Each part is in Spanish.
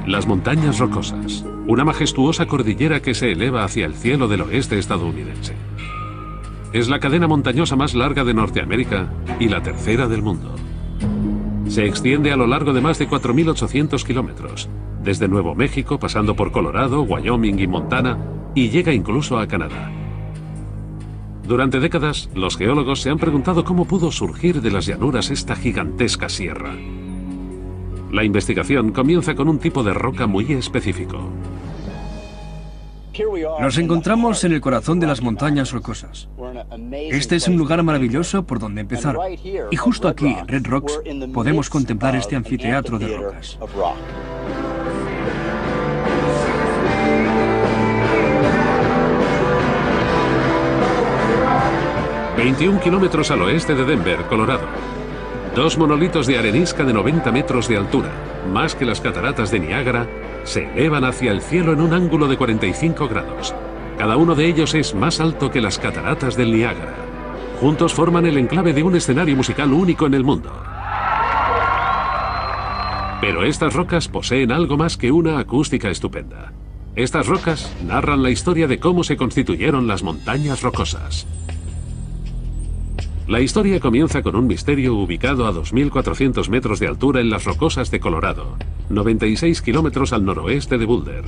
Las montañas rocosas, una majestuosa cordillera que se eleva hacia el cielo del oeste estadounidense. Es la cadena montañosa más larga de Norteamérica y la tercera del mundo. Se extiende a lo largo de más de 4.800 kilómetros, desde Nuevo México pasando por Colorado, Wyoming y Montana, y llega incluso a Canadá. Durante décadas, los geólogos se han preguntado cómo pudo surgir de las llanuras esta gigantesca sierra. La investigación comienza con un tipo de roca muy específico. Nos encontramos en el corazón de las montañas rocosas. Este es un lugar maravilloso por donde empezar. Y justo aquí, en Red Rocks, podemos contemplar este anfiteatro de rocas. 21 kilómetros al oeste de Denver, Colorado. Dos monolitos de arenisca de 90 metros de altura, más que las cataratas de Niágara, se elevan hacia el cielo en un ángulo de 45 grados. Cada uno de ellos es más alto que las cataratas del Niágara. Juntos forman el enclave de un escenario musical único en el mundo. Pero estas rocas poseen algo más que una acústica estupenda. Estas rocas narran la historia de cómo se constituyeron las montañas rocosas. La historia comienza con un misterio ubicado a 2.400 metros de altura en las Rocosas de Colorado, 96 kilómetros al noroeste de Boulder.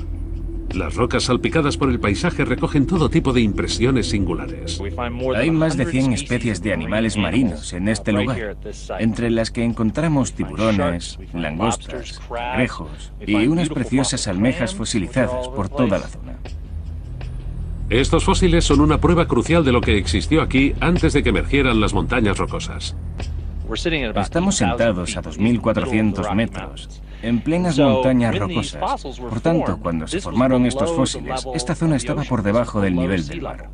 Las rocas salpicadas por el paisaje recogen todo tipo de impresiones singulares. Hay más de 100 especies de animales marinos en este lugar, entre las que encontramos tiburones, langostas, cangrejos y unas preciosas almejas fosilizadas por toda la zona. Estos fósiles son una prueba crucial de lo que existió aquí antes de que emergieran las montañas rocosas. Estamos sentados a 2.400 metros, en plenas montañas rocosas. Por tanto, cuando se formaron estos fósiles, esta zona estaba por debajo del nivel del mar.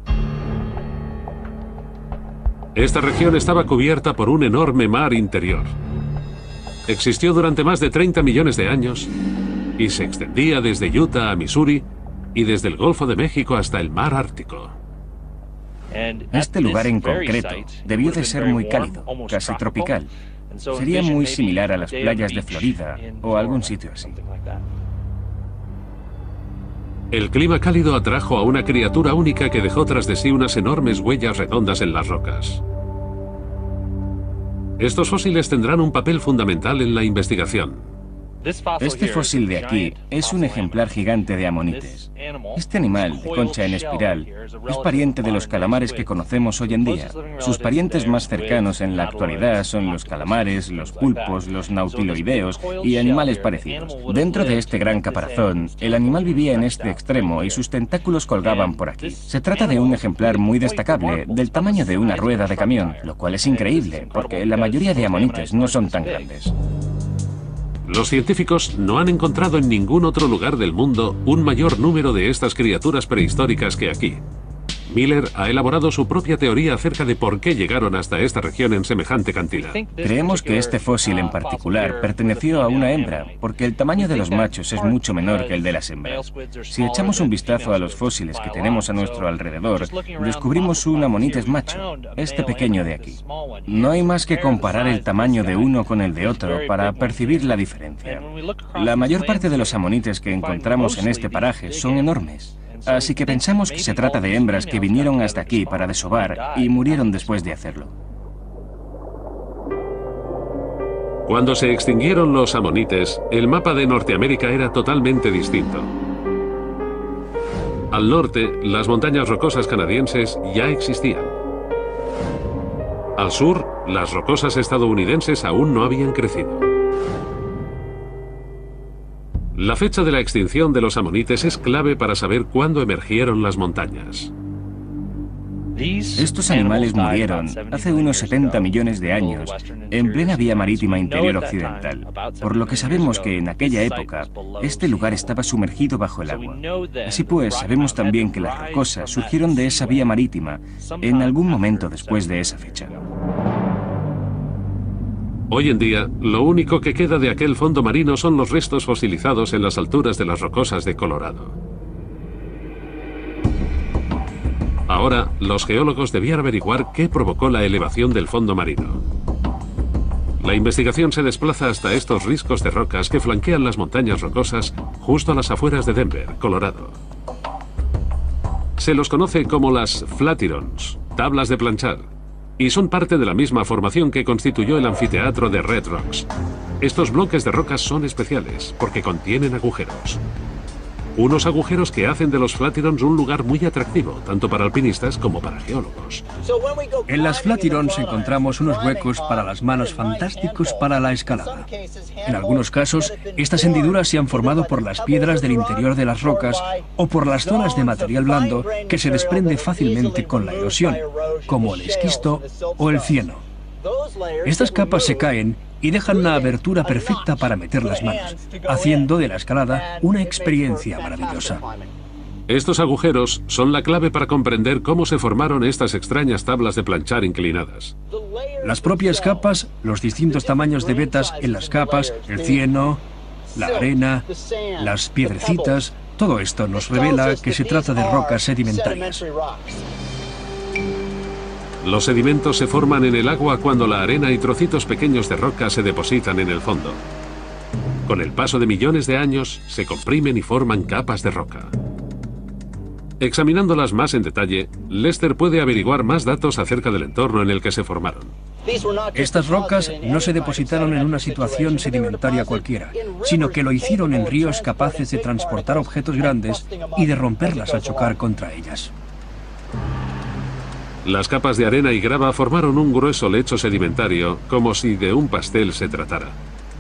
Esta región estaba cubierta por un enorme mar interior. Existió durante más de 30 millones de años y se extendía desde Utah a Missouri y desde el Golfo de México hasta el mar Ártico. Este lugar en concreto debió de ser muy cálido, casi tropical. Sería muy similar a las playas de Florida o algún sitio así. El clima cálido atrajo a una criatura única que dejó tras de sí unas enormes huellas redondas en las rocas. Estos fósiles tendrán un papel fundamental en la investigación. Este fósil de aquí es un ejemplar gigante de amonites. Este animal, de concha en espiral, es pariente de los calamares que conocemos hoy en día. Sus parientes más cercanos en la actualidad son los calamares, los pulpos, los nautiloideos y animales parecidos. Dentro de este gran caparazón, el animal vivía en este extremo y sus tentáculos colgaban por aquí. Se trata de un ejemplar muy destacable, del tamaño de una rueda de camión, lo cual es increíble, porque la mayoría de amonites no son tan grandes. Los científicos no han encontrado en ningún otro lugar del mundo un mayor número de estas criaturas prehistóricas que aquí. Miller ha elaborado su propia teoría acerca de por qué llegaron hasta esta región en semejante cantidad. Creemos que este fósil en particular perteneció a una hembra, porque el tamaño de los machos es mucho menor que el de las hembras. Si echamos un vistazo a los fósiles que tenemos a nuestro alrededor, descubrimos un amonites macho, este pequeño de aquí. No hay más que comparar el tamaño de uno con el de otro para percibir la diferencia. La mayor parte de los amonites que encontramos en este paraje son enormes. Así que pensamos que se trata de hembras que vinieron hasta aquí para desovar y murieron después de hacerlo. Cuando se extinguieron los amonites, el mapa de Norteamérica era totalmente distinto. Al norte, las montañas rocosas canadienses ya existían. Al sur, las rocosas estadounidenses aún no habían crecido. La fecha de la extinción de los amonites es clave para saber cuándo emergieron las montañas. Estos animales murieron hace unos 70 millones de años en plena vía marítima interior occidental, por lo que sabemos que en aquella época este lugar estaba sumergido bajo el agua. Así pues, sabemos también que las rocosas surgieron de esa vía marítima en algún momento después de esa fecha. Hoy en día, lo único que queda de aquel fondo marino son los restos fosilizados en las alturas de las Rocosas de Colorado. Ahora, los geólogos debían averiguar qué provocó la elevación del fondo marino. La investigación se desplaza hasta estos riscos de rocas que flanquean las montañas rocosas justo a las afueras de Denver, Colorado. Se los conoce como las Flatirons, tablas de planchar, y son parte de la misma formación que constituyó el anfiteatro de Red Rocks. Estos bloques de rocas son especiales porque contienen agujeros. Unos agujeros que hacen de los Flatirons un lugar muy atractivo, tanto para alpinistas como para geólogos. En las Flatirons encontramos unos huecos para las manos fantásticos para la escalada. En algunos casos, estas hendiduras se han formado por las piedras del interior de las rocas o por las zonas de material blando que se desprende fácilmente con la erosión, como el esquisto o el cieno. Estas capas se caen y dejan una abertura perfecta para meter las manos, haciendo de la escalada una experiencia maravillosa. Estos agujeros son la clave para comprender cómo se formaron estas extrañas tablas de planchar inclinadas. Las propias capas, los distintos tamaños de vetas en las capas, el cieno, la arena, las piedrecitas, todo esto nos revela que se trata de rocas sedimentarias. Los sedimentos se forman en el agua cuando la arena y trocitos pequeños de roca se depositan en el fondo. Con el paso de millones de años, se comprimen y forman capas de roca. Examinándolas más en detalle, Lester puede averiguar más datos acerca del entorno en el que se formaron. Estas rocas no se depositaron en una situación sedimentaria cualquiera, sino que lo hicieron en ríos capaces de transportar objetos grandes y de romperlas al chocar contra ellas. Las capas de arena y grava formaron un grueso lecho sedimentario, como si de un pastel se tratara.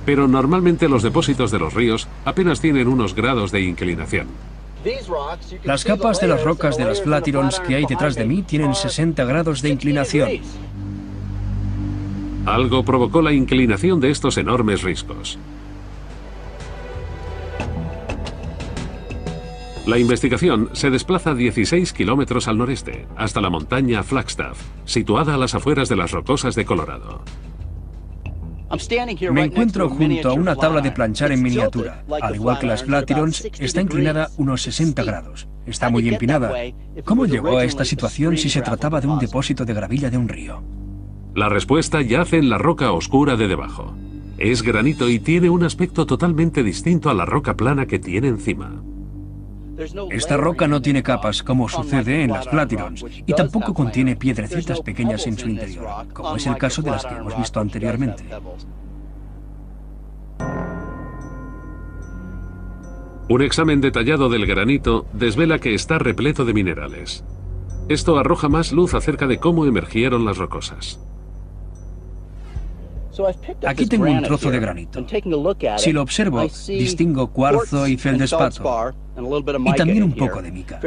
Pero normalmente los depósitos de los ríos apenas tienen unos grados de inclinación. Las capas de las rocas de las Flatirons que hay detrás de mí tienen 60 grados de inclinación. Algo provocó la inclinación de estos enormes riscos. La investigación se desplaza 16 kilómetros al noreste, hasta la montaña Flagstaff, situada a las afueras de las Rocosas de Colorado. Me encuentro junto a una tabla de planchar en miniatura. Al igual que las Flatirons, está inclinada unos 60 grados. Está muy empinada. ¿Cómo llegó a esta situación si se trataba de un depósito de gravilla de un río? La respuesta yace en la roca oscura de debajo. Es granito y tiene un aspecto totalmente distinto a la roca plana que tiene encima. Esta roca no tiene capas, como sucede en las Flatirons, y tampoco contiene piedrecitas pequeñas en su interior, como es el caso de las que hemos visto anteriormente. Un examen detallado del granito desvela que está repleto de minerales. Esto arroja más luz acerca de cómo emergieron las rocosas. Aquí tengo un trozo de granito. Si lo observo, distingo cuarzo y feldespato, y también un poco de mica,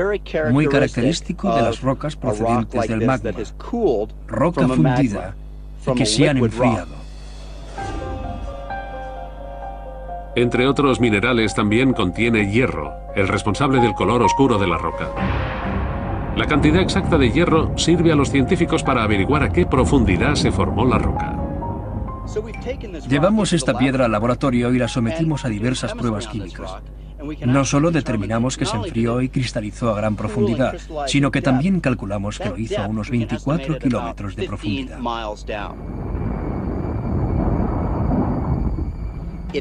muy característico de las rocas procedentes del magma, roca fundida y que se han enfriado. Entre otros minerales también contiene hierro, el responsable del color oscuro de la roca. La cantidad exacta de hierro sirve a los científicos para averiguar a qué profundidad se formó la roca. Llevamos esta piedra al laboratorio y la sometimos a diversas pruebas químicas. No solo determinamos que se enfrió y cristalizó a gran profundidad, sino que también calculamos que lo hizo a unos 24 kilómetros de profundidad.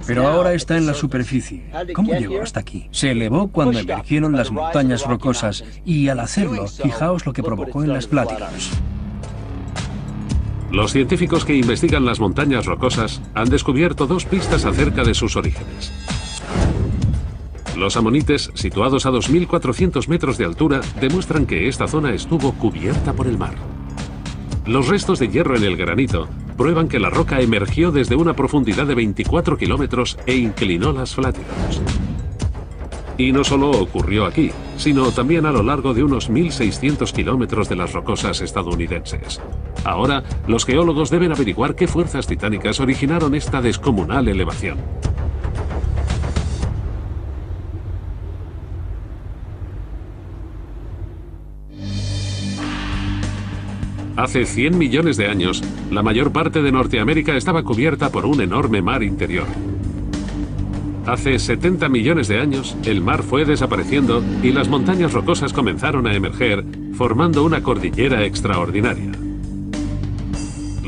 Pero ahora está en la superficie. ¿Cómo llegó hasta aquí? Se elevó cuando emergieron las montañas rocosas y al hacerlo, fijaos lo que provocó en las Flatirons. Los científicos que investigan las montañas rocosas han descubierto dos pistas acerca de sus orígenes. Los amonites, situados a 2.400 metros de altura, demuestran que esta zona estuvo cubierta por el mar. Los restos de hierro en el granito prueban que la roca emergió desde una profundidad de 24 kilómetros e inclinó las Flatirons. Y no solo ocurrió aquí, sino también a lo largo de unos 1.600 kilómetros de las rocosas estadounidenses. Ahora, los geólogos deben averiguar qué fuerzas titánicas originaron esta descomunal elevación. Hace 100 millones de años, la mayor parte de Norteamérica estaba cubierta por un enorme mar interior. Hace 70 millones de años, el mar fue desapareciendo y las montañas rocosas comenzaron a emerger, formando una cordillera extraordinaria.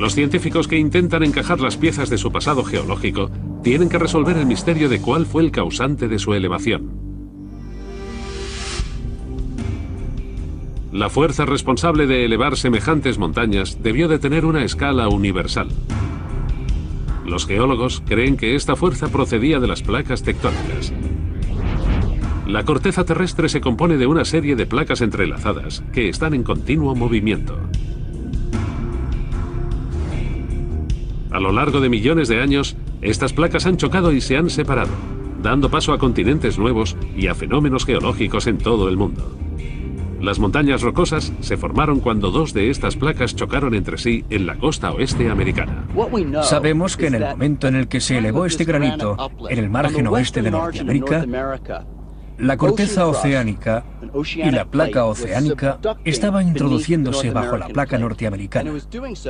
Los científicos que intentan encajar las piezas de su pasado geológico tienen que resolver el misterio de cuál fue el causante de su elevación. La fuerza responsable de elevar semejantes montañas debió de tener una escala universal. Los geólogos creen que esta fuerza procedía de las placas tectónicas. La corteza terrestre se compone de una serie de placas entrelazadas que están en continuo movimiento. A lo largo de millones de años, estas placas han chocado y se han separado, dando paso a continentes nuevos y a fenómenos geológicos en todo el mundo. Las montañas rocosas se formaron cuando dos de estas placas chocaron entre sí en la costa oeste americana. Sabemos que en el momento en el que se elevó este granito en el margen oeste de Norteamérica, la corteza oceánica y la placa oceánica estaban introduciéndose bajo la placa norteamericana,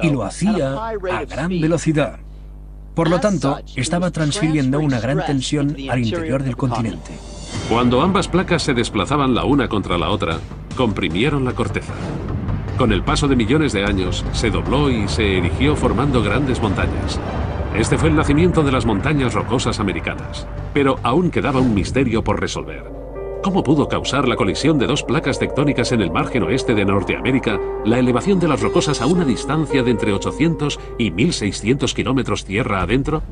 y lo hacía a gran velocidad. Por lo tanto, estaba transfiriendo una gran tensión al interior del continente. Cuando ambas placas se desplazaban la una contra la otra, comprimieron la corteza. Con el paso de millones de años, se dobló y se erigió formando grandes montañas. Este fue el nacimiento de las montañas rocosas americanas. Pero aún quedaba un misterio por resolver. ¿Cómo pudo causar la colisión de dos placas tectónicas en el margen oeste de Norteamérica la elevación de las rocosas a una distancia de entre 800 y 1600 kilómetros tierra adentro?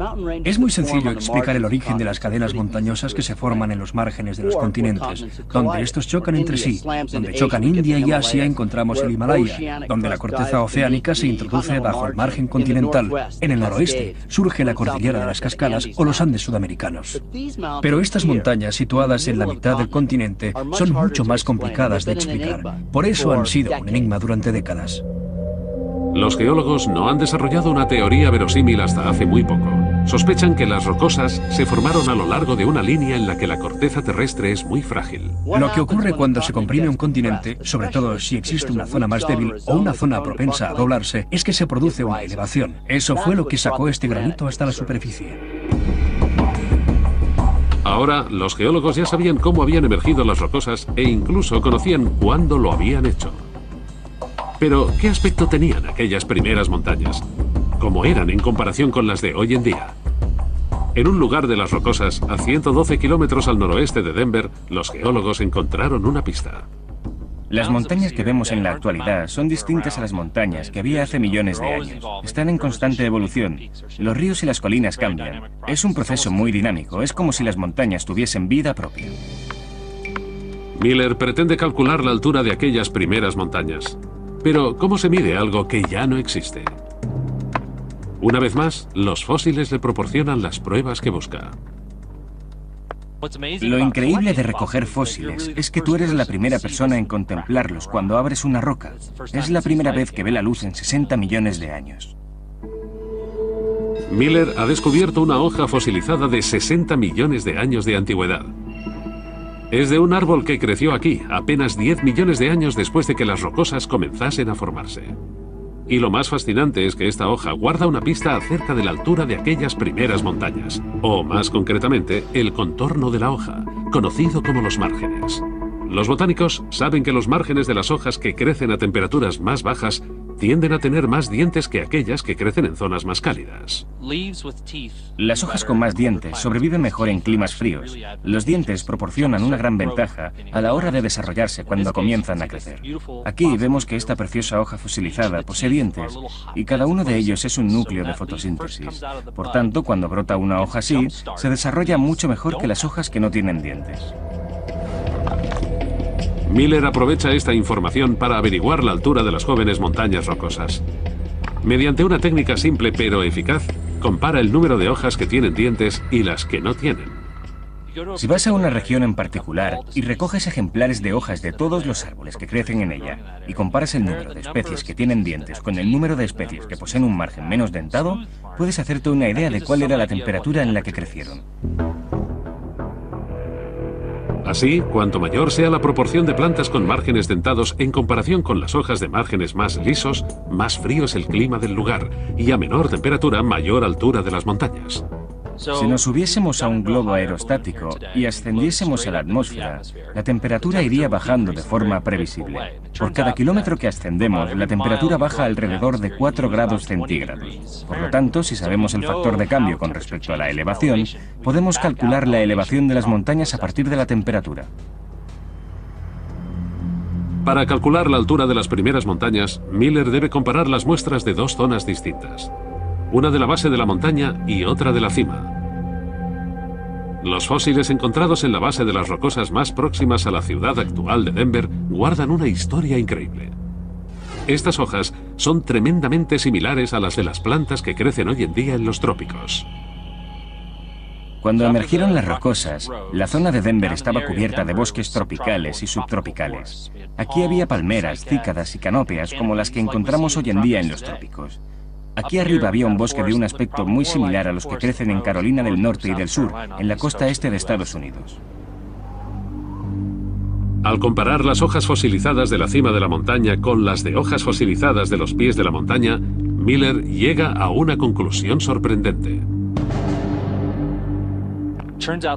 Es muy sencillo explicar el origen de las cadenas montañosas que se forman en los márgenes de los continentes. Donde estos chocan entre sí, donde chocan India y Asia, encontramos el Himalaya, donde la corteza oceánica se introduce bajo el margen continental. En el noroeste surge la cordillera de las Cascadas o los Andes sudamericanos. Pero estas montañas, situadas en la mitad del continente, son mucho más complicadas de explicar. Por eso han sido un enigma durante décadas. Los geólogos no han desarrollado una teoría verosímil hasta hace muy poco. Sospechan que las rocosas se formaron a lo largo de una línea en la que la corteza terrestre es muy frágil. Lo que ocurre cuando se comprime un continente, sobre todo si existe una zona más débil o una zona propensa a doblarse, es que se produce una elevación. Eso fue lo que sacó este granito hasta la superficie. Ahora, los geólogos ya sabían cómo habían emergido las rocosas e incluso conocían cuándo lo habían hecho. Pero, ¿qué aspecto tenían aquellas primeras montañas? ¿Cómo eran en comparación con las de hoy en día? En un lugar de las rocosas, a 112 kilómetros al noroeste de Denver, los geólogos encontraron una pista. Las montañas que vemos en la actualidad son distintas a las montañas que había hace millones de años. Están en constante evolución. Los ríos y las colinas cambian. Es un proceso muy dinámico. Es como si las montañas tuviesen vida propia. Miller pretende calcular la altura de aquellas primeras montañas. Pero, ¿cómo se mide algo que ya no existe? Una vez más, los fósiles le proporcionan las pruebas que busca. Lo increíble de recoger fósiles es que tú eres la primera persona en contemplarlos cuando abres una roca. Es la primera vez que ve la luz en 60 millones de años. Miller ha descubierto una hoja fosilizada de 60 millones de años de antigüedad. Es de un árbol que creció aquí, apenas 10 millones de años después de que las rocosas comenzasen a formarse. Y lo más fascinante es que esta hoja guarda una pista acerca de la altura de aquellas primeras montañas, o más concretamente, el contorno de la hoja, conocido como los márgenes. Los botánicos saben que los márgenes de las hojas que crecen a temperaturas más bajas tienden a tener más dientes que aquellas que crecen en zonas más cálidas. Las hojas con más dientes sobreviven mejor en climas fríos. Los dientes proporcionan una gran ventaja a la hora de desarrollarse cuando comienzan a crecer. Aquí vemos que esta preciosa hoja fosilizada posee dientes y cada uno de ellos es un núcleo de fotosíntesis. Por tanto, cuando brota una hoja así, se desarrolla mucho mejor que las hojas que no tienen dientes. Miller aprovecha esta información para averiguar la altura de las jóvenes montañas rocosas. Mediante una técnica simple pero eficaz, compara el número de hojas que tienen dientes y las que no tienen. Si vas a una región en particular y recoges ejemplares de hojas de todos los árboles que crecen en ella y comparas el número de especies que tienen dientes con el número de especies que poseen un margen menos dentado, puedes hacerte una idea de cuál era la temperatura en la que crecieron. Así, cuanto mayor sea la proporción de plantas con márgenes dentados en comparación con las hojas de márgenes más lisos, más frío es el clima del lugar y a menor temperatura, mayor altura de las montañas. Si nos subiésemos a un globo aerostático y ascendiésemos a la atmósfera, la temperatura iría bajando de forma previsible. Por cada kilómetro que ascendemos, la temperatura baja alrededor de 4 grados centígrados. Por lo tanto, si sabemos el factor de cambio con respecto a la elevación, podemos calcular la elevación de las montañas a partir de la temperatura. Para calcular la altura de las primeras montañas, Miller debe comparar las muestras de dos zonas distintas. Una de la base de la montaña y otra de la cima. Los fósiles encontrados en la base de las rocosas más próximas a la ciudad actual de Denver guardan una historia increíble. Estas hojas son tremendamente similares a las de las plantas que crecen hoy en día en los trópicos. Cuando emergieron las rocosas, la zona de Denver estaba cubierta de bosques tropicales y subtropicales. Aquí había palmeras, cícadas y canópeas como las que encontramos hoy en día en los trópicos. Aquí arriba había un bosque de un aspecto muy similar a los que crecen en Carolina del Norte y del Sur, en la costa este de Estados Unidos. Al comparar las hojas fosilizadas de la cima de la montaña con las de hojas fosilizadas de los pies de la montaña, Miller llega a una conclusión sorprendente.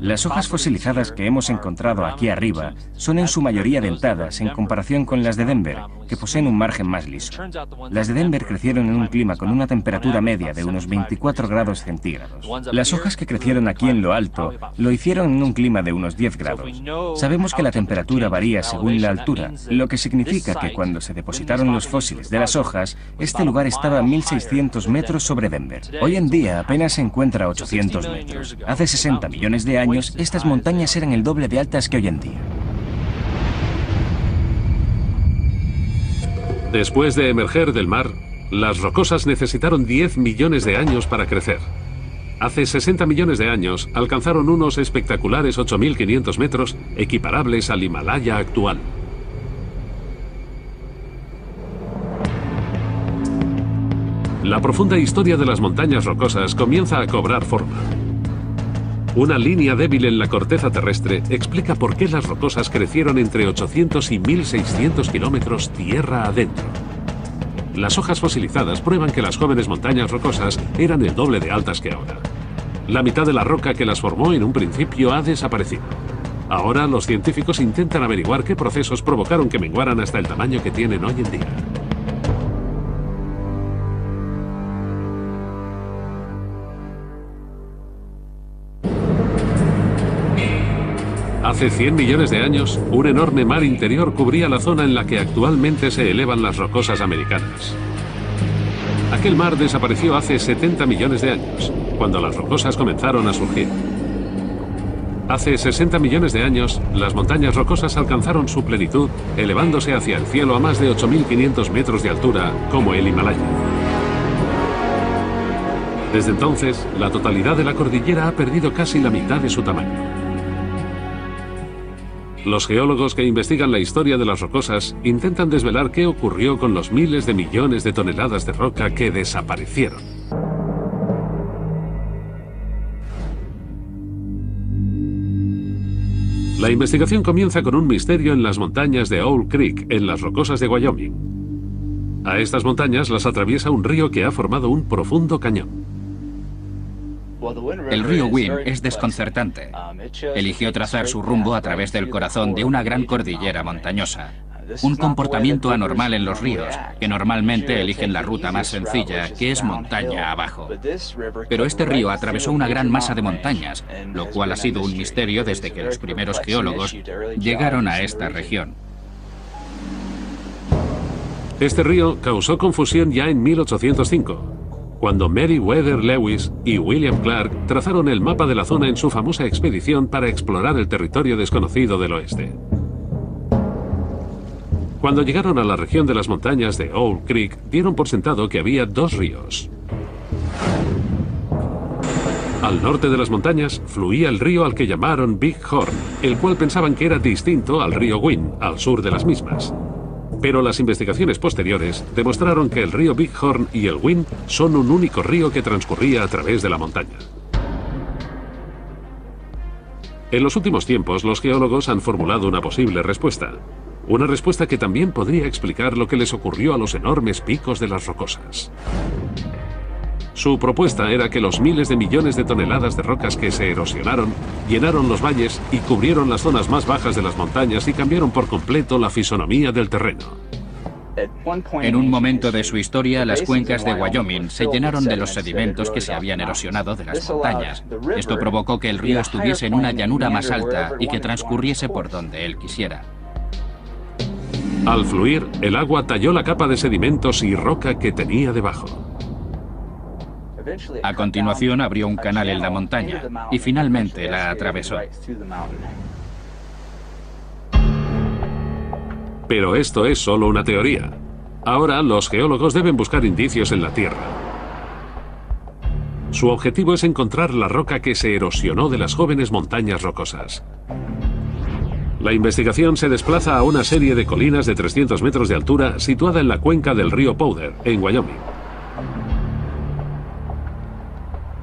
Las hojas fosilizadas que hemos encontrado aquí arriba son en su mayoría dentadas en comparación con las de Denver, que poseen un margen más liso. Las de Denver crecieron en un clima con una temperatura media de unos 24 grados centígrados. Las hojas que crecieron aquí en lo alto lo hicieron en un clima de unos 10 grados. Sabemos que la temperatura varía según la altura, lo que significa que cuando se depositaron los fósiles de las hojas, este lugar estaba a 1.600 metros sobre Denver. Hoy en día apenas se encuentra a 800 metros. Hace 60 millones de años, estas montañas eran el doble de altas que hoy en día. Después de emerger del mar, las rocosas necesitaron 10 millones de años para crecer. Hace 60 millones de años alcanzaron unos espectaculares 8.500 metros, equiparables al Himalaya actual. La profunda historia de las montañas rocosas comienza a cobrar forma. Una línea débil en la corteza terrestre explica por qué las rocosas crecieron entre 800 y 1.600 kilómetros tierra adentro. Las hojas fosilizadas prueban que las jóvenes montañas rocosas eran el doble de altas que ahora. La mitad de la roca que las formó en un principio ha desaparecido. Ahora los científicos intentan averiguar qué procesos provocaron que menguaran hasta el tamaño que tienen hoy en día. Hace 100 millones de años, un enorme mar interior cubría la zona en la que actualmente se elevan las rocosas americanas. Aquel mar desapareció hace 70 millones de años, cuando las rocosas comenzaron a surgir. Hace 60 millones de años, las montañas rocosas alcanzaron su plenitud, elevándose hacia el cielo a más de 8.500 metros de altura, como el Himalaya. Desde entonces, la totalidad de la cordillera ha perdido casi la mitad de su tamaño. Los geólogos que investigan la historia de las rocosas intentan desvelar qué ocurrió con los miles de millones de toneladas de roca que desaparecieron. La investigación comienza con un misterio en las montañas de Owl Creek, en las rocosas de Wyoming. A estas montañas las atraviesa un río que ha formado un profundo cañón. El río Wind es desconcertante. Eligió trazar su rumbo a través del corazón de una gran cordillera montañosa. Un comportamiento anormal en los ríos, que normalmente eligen la ruta más sencilla, que es montaña abajo. Pero este río atravesó una gran masa de montañas, lo cual ha sido un misterio desde que los primeros geólogos llegaron a esta región. Este río causó confusión ya en 1805. Cuando Meriwether Lewis y William Clark trazaron el mapa de la zona en su famosa expedición para explorar el territorio desconocido del oeste. Cuando llegaron a la región de las montañas de Owl Creek, dieron por sentado que había dos ríos. Al norte de las montañas fluía el río al que llamaron Big Horn, el cual pensaban que era distinto al río Wind, al sur de las mismas. Pero las investigaciones posteriores demostraron que el río Big Horn y el Wind son un único río que transcurría a través de la montaña. En los últimos tiempos, los geólogos han formulado una posible respuesta. Una respuesta que también podría explicar lo que les ocurrió a los enormes picos de las rocosas. Su propuesta era que los miles de millones de toneladas de rocas que se erosionaron llenaron los valles y cubrieron las zonas más bajas de las montañas y cambiaron por completo la fisonomía del terreno. En un momento de su historia, las cuencas de Wyoming se llenaron de los sedimentos que se habían erosionado de las montañas. Esto provocó que el río estuviese en una llanura más alta y que transcurriese por donde él quisiera. Al fluir, el agua talló la capa de sedimentos y roca que tenía debajo. A continuación abrió un canal en la montaña y finalmente la atravesó. Pero esto es solo una teoría. Ahora los geólogos deben buscar indicios en la Tierra. Su objetivo es encontrar la roca que se erosionó de las jóvenes montañas rocosas. La investigación se desplaza a una serie de colinas de 300 metros de altura situada en la cuenca del río Powder, en Wyoming.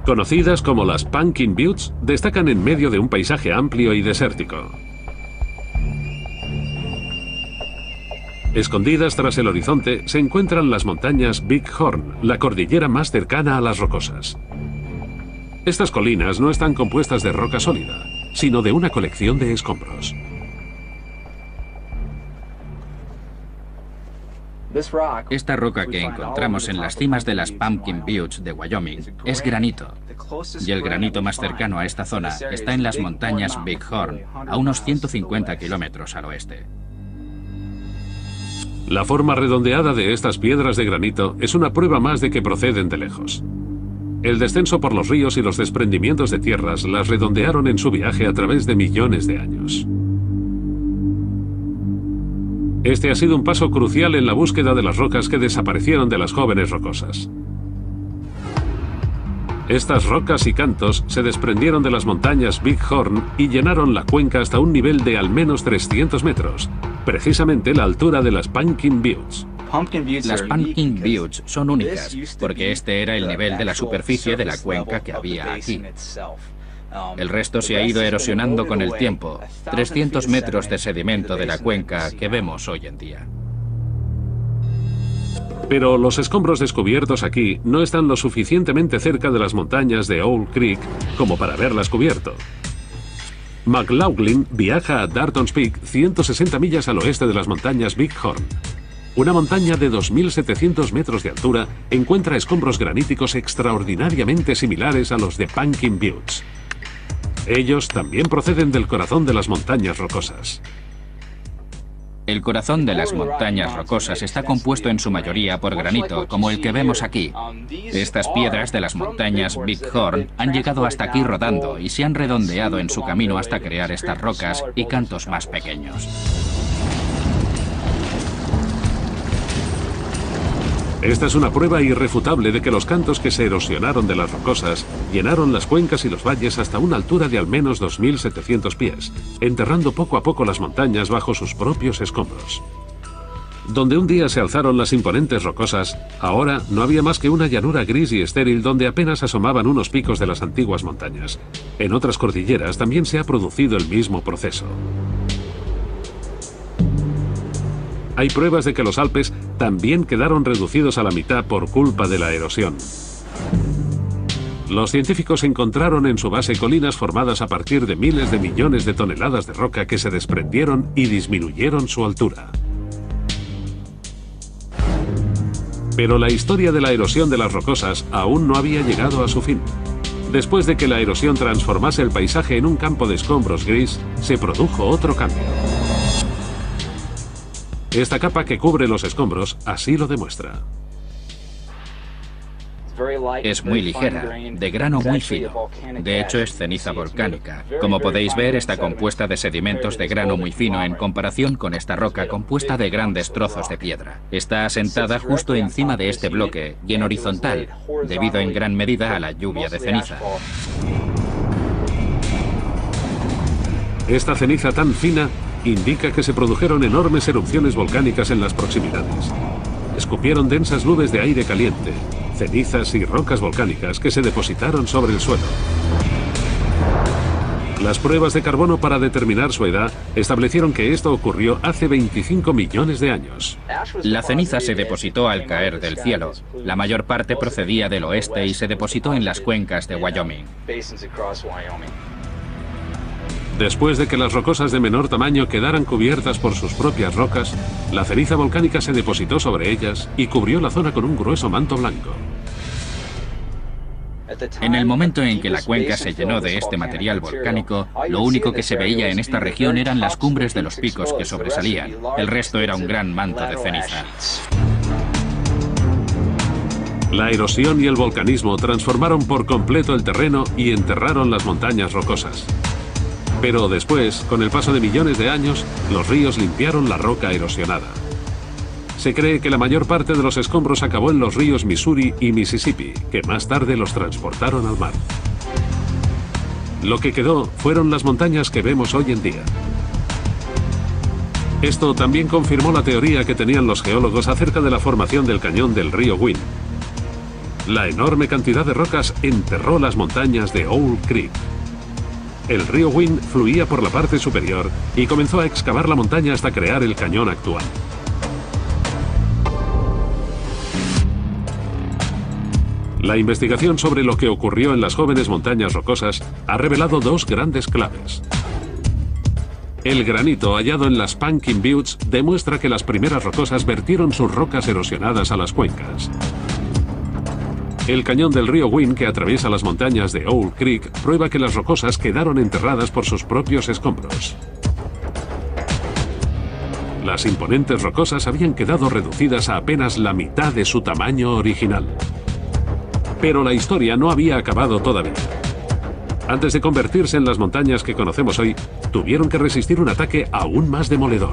Conocidas como las Pumpkin Buttes, destacan en medio de un paisaje amplio y desértico. Escondidas tras el horizonte se encuentran las montañas Big Horn, la cordillera más cercana a las rocosas. Estas colinas no están compuestas de roca sólida, sino de una colección de escombros. Esta roca que encontramos en las cimas de las Pumpkin Buttes de Wyoming es granito. Y el granito más cercano a esta zona está en las montañas Big Horn, a unos 150 kilómetros al oeste. La forma redondeada de estas piedras de granito es una prueba más de que proceden de lejos. El descenso por los ríos y los desprendimientos de tierras las redondearon en su viaje a través de millones de años. Este ha sido un paso crucial en la búsqueda de las rocas que desaparecieron de las jóvenes rocosas. Estas rocas y cantos se desprendieron de las montañas Big Horn y llenaron la cuenca hasta un nivel de al menos 300 metros, precisamente la altura de las Pumpkin Buttes. Las Pumpkin Buttes son únicas, porque este era el nivel de la superficie de la cuenca que había aquí. El resto se ha ido erosionando con el tiempo, 300 metros de sedimento de la cuenca que vemos hoy en día. Pero los escombros descubiertos aquí no están lo suficientemente cerca de las montañas de Owl Creek como para haberlas cubierto. McLaughlin viaja a Darton's Peak, 160 millas al oeste de las montañas Big Horn. Una montaña de 2.700 metros de altura encuentra escombros graníticos extraordinariamente similares a los de Pumpkin Buttes. Ellos también proceden del corazón de las montañas rocosas. El corazón de las montañas rocosas está compuesto en su mayoría por granito, como el que vemos aquí. Estas piedras de las montañas Big Horn han llegado hasta aquí rodando y se han redondeado en su camino hasta crear estas rocas y cantos más pequeños. Esta es una prueba irrefutable de que los cantos que se erosionaron de las rocosas llenaron las cuencas y los valles hasta una altura de al menos 2.700 pies, enterrando poco a poco las montañas bajo sus propios escombros. Donde un día se alzaron las imponentes rocosas, ahora no había más que una llanura gris y estéril donde apenas asomaban unos picos de las antiguas montañas. En otras cordilleras también se ha producido el mismo proceso. Hay pruebas de que los Alpes también quedaron reducidos a la mitad por culpa de la erosión. Los científicos encontraron en su base colinas formadas a partir de miles de millones de toneladas de roca que se desprendieron y disminuyeron su altura. Pero la historia de la erosión de las rocosas aún no había llegado a su fin. Después de que la erosión transformase el paisaje en un campo de escombros gris, se produjo otro cambio. Esta capa que cubre los escombros así lo demuestra. Es muy ligera, de grano muy fino. De hecho, es ceniza volcánica. Como podéis ver, está compuesta de sedimentos de grano muy fino en comparación con esta roca compuesta de grandes trozos de piedra. Está asentada justo encima de este bloque y en horizontal, debido en gran medida a la lluvia de ceniza. Esta ceniza tan fina indica que se produjeron enormes erupciones volcánicas en las proximidades. Escupieron densas nubes de aire caliente, cenizas y rocas volcánicas que se depositaron sobre el suelo. Las pruebas de carbono para determinar su edad establecieron que esto ocurrió hace 25 millones de años. La ceniza se depositó al caer del cielo. La mayor parte procedía del oeste y se depositó en las cuencas de Wyoming. Después de que las rocosas de menor tamaño quedaran cubiertas por sus propias rocas, la ceniza volcánica se depositó sobre ellas y cubrió la zona con un grueso manto blanco. En el momento en que la cuenca se llenó de este material volcánico, lo único que se veía en esta región eran las cumbres de los picos que sobresalían. El resto era un gran manto de ceniza. La erosión y el volcanismo transformaron por completo el terreno y enterraron las montañas rocosas. Pero después, con el paso de millones de años, los ríos limpiaron la roca erosionada. Se cree que la mayor parte de los escombros acabó en los ríos Missouri y Mississippi, que más tarde los transportaron al mar. Lo que quedó fueron las montañas que vemos hoy en día. Esto también confirmó la teoría que tenían los geólogos acerca de la formación del cañón del río Wind. La enorme cantidad de rocas enterró las montañas de Owl Creek. El río Wind fluía por la parte superior y comenzó a excavar la montaña hasta crear el cañón actual. La investigación sobre lo que ocurrió en las jóvenes montañas rocosas ha revelado dos grandes claves. El granito hallado en las Pumpkin Buttes demuestra que las primeras rocosas vertieron sus rocas erosionadas a las cuencas. El cañón del río Wind que atraviesa las montañas de Owl Creek prueba que las rocosas quedaron enterradas por sus propios escombros. Las imponentes rocosas habían quedado reducidas a apenas la mitad de su tamaño original. Pero la historia no había acabado todavía. Antes de convertirse en las montañas que conocemos hoy, tuvieron que resistir un ataque aún más demoledor.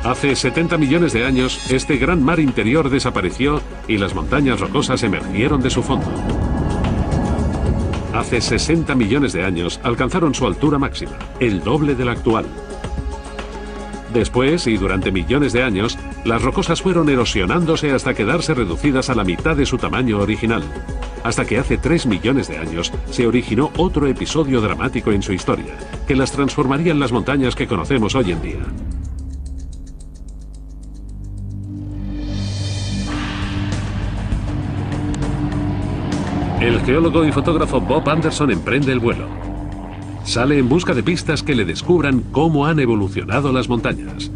Hace 70 millones de años, este gran mar interior desapareció y las montañas rocosas emergieron de su fondo. Hace 60 millones de años alcanzaron su altura máxima, el doble de la actual. Después, y durante millones de años, las rocosas fueron erosionándose hasta quedarse reducidas a la mitad de su tamaño original, hasta que hace 3 millones de años se originó otro episodio dramático en su historia, que las transformaría en las montañas que conocemos hoy en día. El geólogo y fotógrafo Bob Anderson emprende el vuelo. Sale en busca de pistas que le descubran cómo han evolucionado las montañas.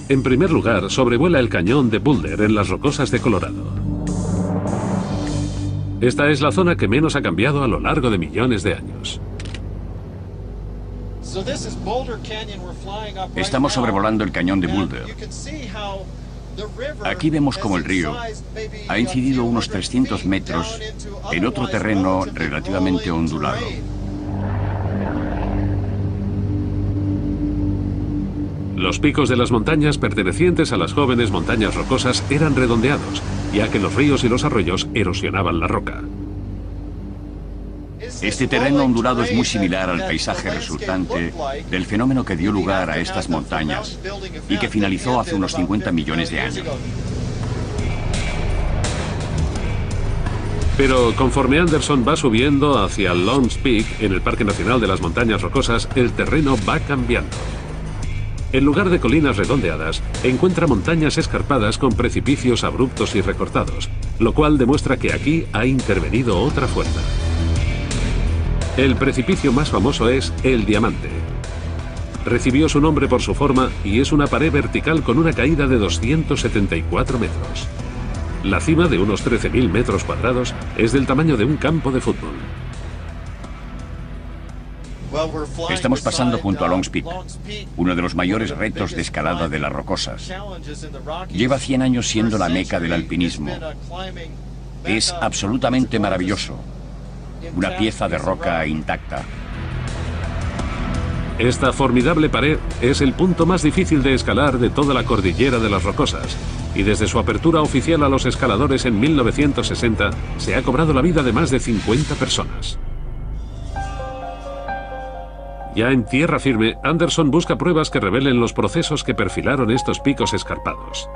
En primer lugar, sobrevuela el cañón de Boulder en las rocosas de Colorado. Esta es la zona que menos ha cambiado a lo largo de millones de años. Estamos sobrevolando el cañón de Boulder. Aquí vemos cómo el río ha incidido unos 300 metros en otro terreno relativamente ondulado. Los picos de las montañas pertenecientes a las jóvenes montañas rocosas eran redondeados, ya que los ríos y los arroyos erosionaban la roca. Este terreno ondulado es muy similar al paisaje resultante del fenómeno que dio lugar a estas montañas y que finalizó hace unos 50 millones de años. Pero conforme Anderson va subiendo hacia Long's Peak, en el Parque Nacional de las Montañas Rocosas, el terreno va cambiando. En lugar de colinas redondeadas, encuentra montañas escarpadas con precipicios abruptos y recortados, lo cual demuestra que aquí ha intervenido otra fuerza. El precipicio más famoso es el Diamante. Recibió su nombre por su forma y es una pared vertical con una caída de 274 metros. La cima, de unos 13.000 metros cuadrados, es del tamaño de un campo de fútbol. Estamos pasando junto a Long's Peak, uno de los mayores retos de escalada de las rocosas. Lleva 100 años siendo la meca del alpinismo. Es absolutamente maravilloso. Una pieza de roca intacta. Esta formidable pared es el punto más difícil de escalar de toda la cordillera de las Rocosas, y desde su apertura oficial a los escaladores en 1960 se ha cobrado la vida de más de 50 personas. Ya en tierra firme, Anderson busca pruebas que revelen los procesos que perfilaron estos picos escarpados.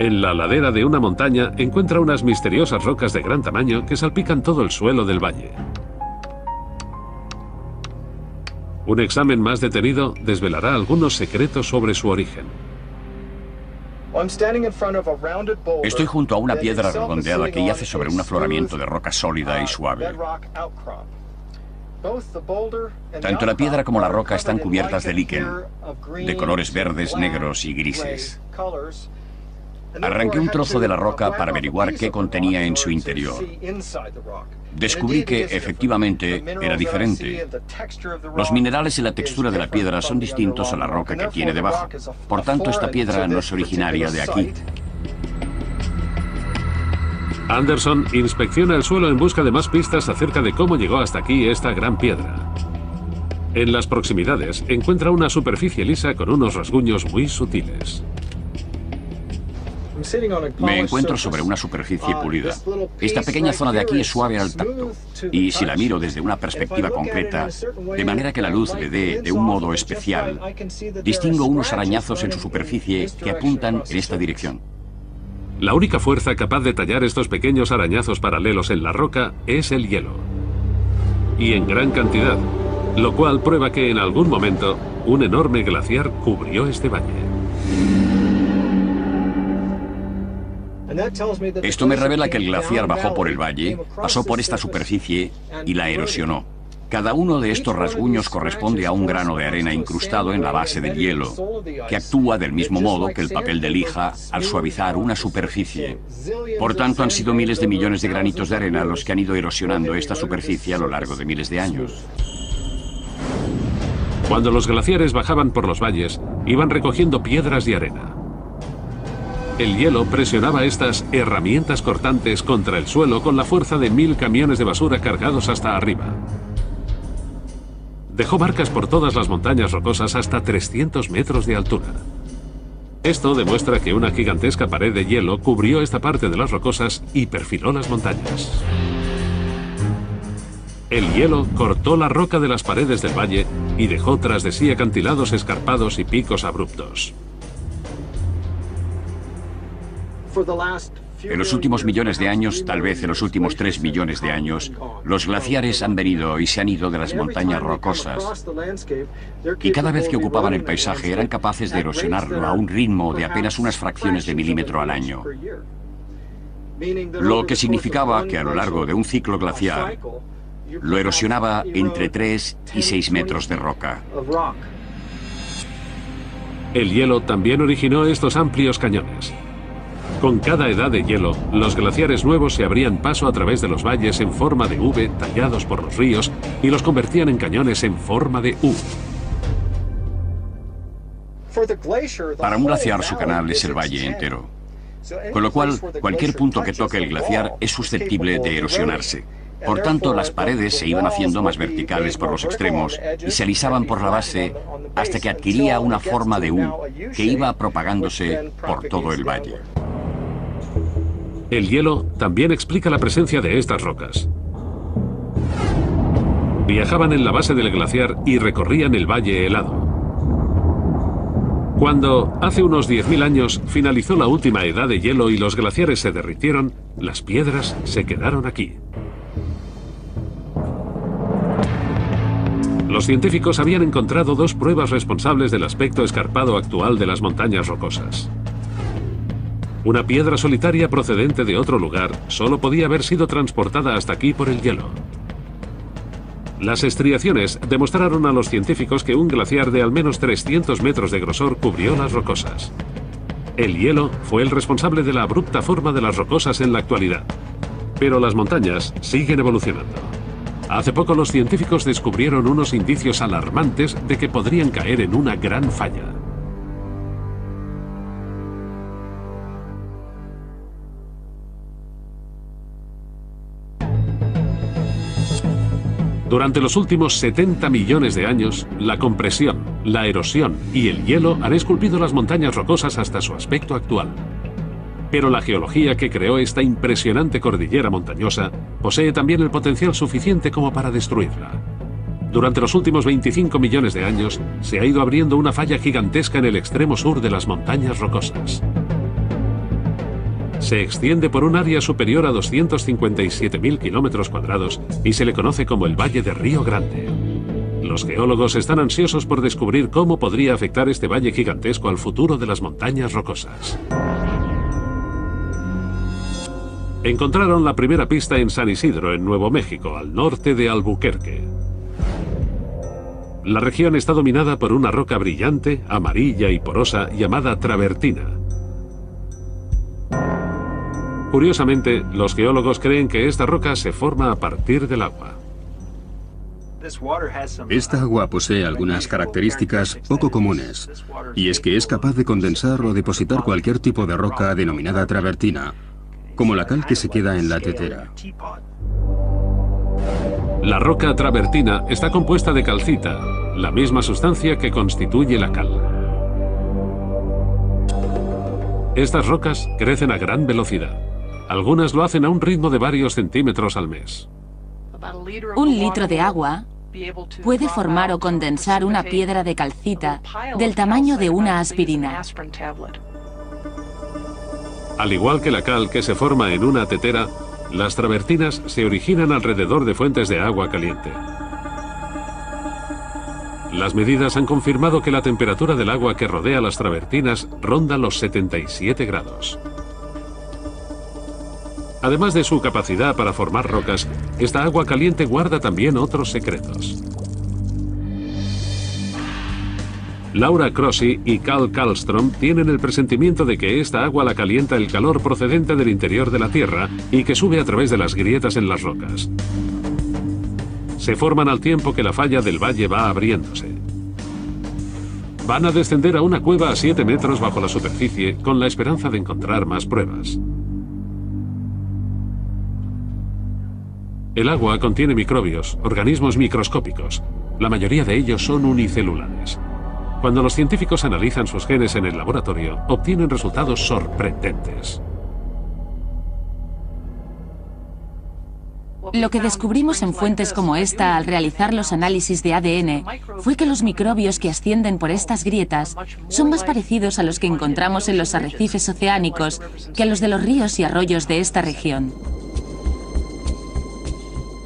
En la ladera de una montaña encuentra unas misteriosas rocas de gran tamaño que salpican todo el suelo del valle. Un examen más detenido desvelará algunos secretos sobre su origen. Estoy junto a una piedra redondeada que yace sobre un afloramiento de roca sólida y suave. Tanto la piedra como la roca están cubiertas de líquen, de colores verdes, negros y grises. Arranqué un trozo de la roca para averiguar qué contenía en su interior. Descubrí que, efectivamente, era diferente. Los minerales y la textura de la piedra son distintos a la roca que tiene debajo. Por tanto, esta piedra no es originaria de aquí. Anderson inspecciona el suelo en busca de más pistas acerca de cómo llegó hasta aquí esta gran piedra. En las proximidades encuentra una superficie lisa con unos rasguños muy sutiles. Me encuentro sobre una superficie pulida. Esta pequeña zona de aquí es suave al tacto, y si la miro desde una perspectiva concreta, de manera que la luz le dé de un modo especial, distingo unos arañazos en su superficie que apuntan en esta dirección. La única fuerza capaz de tallar estos pequeños arañazos paralelos en la roca es el hielo. Y en gran cantidad, lo cual prueba que en algún momento un enorme glaciar cubrió este valle. Esto me revela que el glaciar bajó por el valle, pasó por esta superficie y la erosionó. Cada uno de estos rasguños corresponde a un grano de arena incrustado en la base del hielo, que actúa del mismo modo que el papel de lija al suavizar una superficie. Por tanto, han sido miles de millones de granitos de arena los que han ido erosionando esta superficie a lo largo de miles de años. Cuando los glaciares bajaban por los valles, iban recogiendo piedras y arena. El hielo presionaba estas herramientas cortantes contra el suelo con la fuerza de 1000 camiones de basura cargados hasta arriba. Dejó marcas por todas las montañas rocosas hasta 300 metros de altura. Esto demuestra que una gigantesca pared de hielo cubrió esta parte de las rocosas y perfiló las montañas. El hielo cortó la roca de las paredes del valle y dejó tras de sí acantilados escarpados y picos abruptos. En los últimos millones de años, tal vez en los últimos 3 millones de años, los glaciares han venido y se han ido de las montañas rocosas. Y cada vez que ocupaban el paisaje eran capaces de erosionarlo a un ritmo de apenas unas fracciones de milímetro al año. Lo que significaba que a lo largo de un ciclo glaciar, lo erosionaba entre 3 y 6 metros de roca. El hielo también originó estos amplios cañones. Con cada edad de hielo, los glaciares nuevos se abrían paso a través de los valles en forma de V tallados por los ríos y los convertían en cañones en forma de U. Para un glaciar su canal es el valle entero, con lo cual cualquier punto que toque el glaciar es susceptible de erosionarse. Por tanto, las paredes se iban haciendo más verticales por los extremos y se alisaban por la base hasta que adquiría una forma de U que iba propagándose por todo el valle. El hielo también explica la presencia de estas rocas. Viajaban en la base del glaciar y recorrían el valle helado. Cuando, hace unos 10.000 años, finalizó la última edad de hielo y los glaciares se derritieron, las piedras se quedaron aquí. Los científicos habían encontrado 2 pruebas responsables del aspecto escarpado actual de las montañas rocosas. Una piedra solitaria procedente de otro lugar solo podía haber sido transportada hasta aquí por el hielo. Las estriaciones demostraron a los científicos que un glaciar de al menos 300 metros de grosor cubrió las rocosas. El hielo fue el responsable de la abrupta forma de las rocosas en la actualidad. Pero las montañas siguen evolucionando. Hace poco los científicos descubrieron unos indicios alarmantes de que podrían caer en una gran falla. Durante los últimos 70 millones de años, la compresión, la erosión y el hielo han esculpido las montañas rocosas hasta su aspecto actual. Pero la geología que creó esta impresionante cordillera montañosa posee también el potencial suficiente como para destruirla. Durante los últimos 25 millones de años se ha ido abriendo una falla gigantesca en el extremo sur de las montañas rocosas. Se extiende por un área superior a 257.000 kilómetros cuadrados y se le conoce como el Valle de Río Grande. Los geólogos están ansiosos por descubrir cómo podría afectar este valle gigantesco al futuro de las montañas rocosas. Encontraron la primera pista en San Isidro, en Nuevo México, al norte de Albuquerque. La región está dominada por una roca brillante, amarilla y porosa llamada travertina. Curiosamente, los geólogos creen que esta roca se forma a partir del agua. Esta agua posee algunas características poco comunes, y es que es capaz de condensar o depositar cualquier tipo de roca denominada travertina, como la cal que se queda en la tetera. La roca travertina está compuesta de calcita, la misma sustancia que constituye la cal. Estas rocas crecen a gran velocidad. Algunas lo hacen a un ritmo de varios centímetros al mes. Un litro de agua puede formar o condensar una piedra de calcita del tamaño de una aspirina. Al igual que la cal que se forma en una tetera, las travertinas se originan alrededor de fuentes de agua caliente. Las medidas han confirmado que la temperatura del agua que rodea las travertinas ronda los 77 grados. Además de su capacidad para formar rocas, esta agua caliente guarda también otros secretos. Laura Crossi y Carl Karlström tienen el presentimiento de que esta agua la calienta el calor procedente del interior de la Tierra y que sube a través de las grietas en las rocas. Se forman al tiempo que la falla del valle va abriéndose. Van a descender a una cueva a 7 metros bajo la superficie con la esperanza de encontrar más pruebas. El agua contiene microbios, organismos microscópicos. La mayoría de ellos son unicelulares. Cuando los científicos analizan sus genes en el laboratorio, obtienen resultados sorprendentes. Lo que descubrimos en fuentes como esta al realizar los análisis de ADN fue que los microbios que ascienden por estas grietas son más parecidos a los que encontramos en los arrecifes oceánicos que a los de los ríos y arroyos de esta región.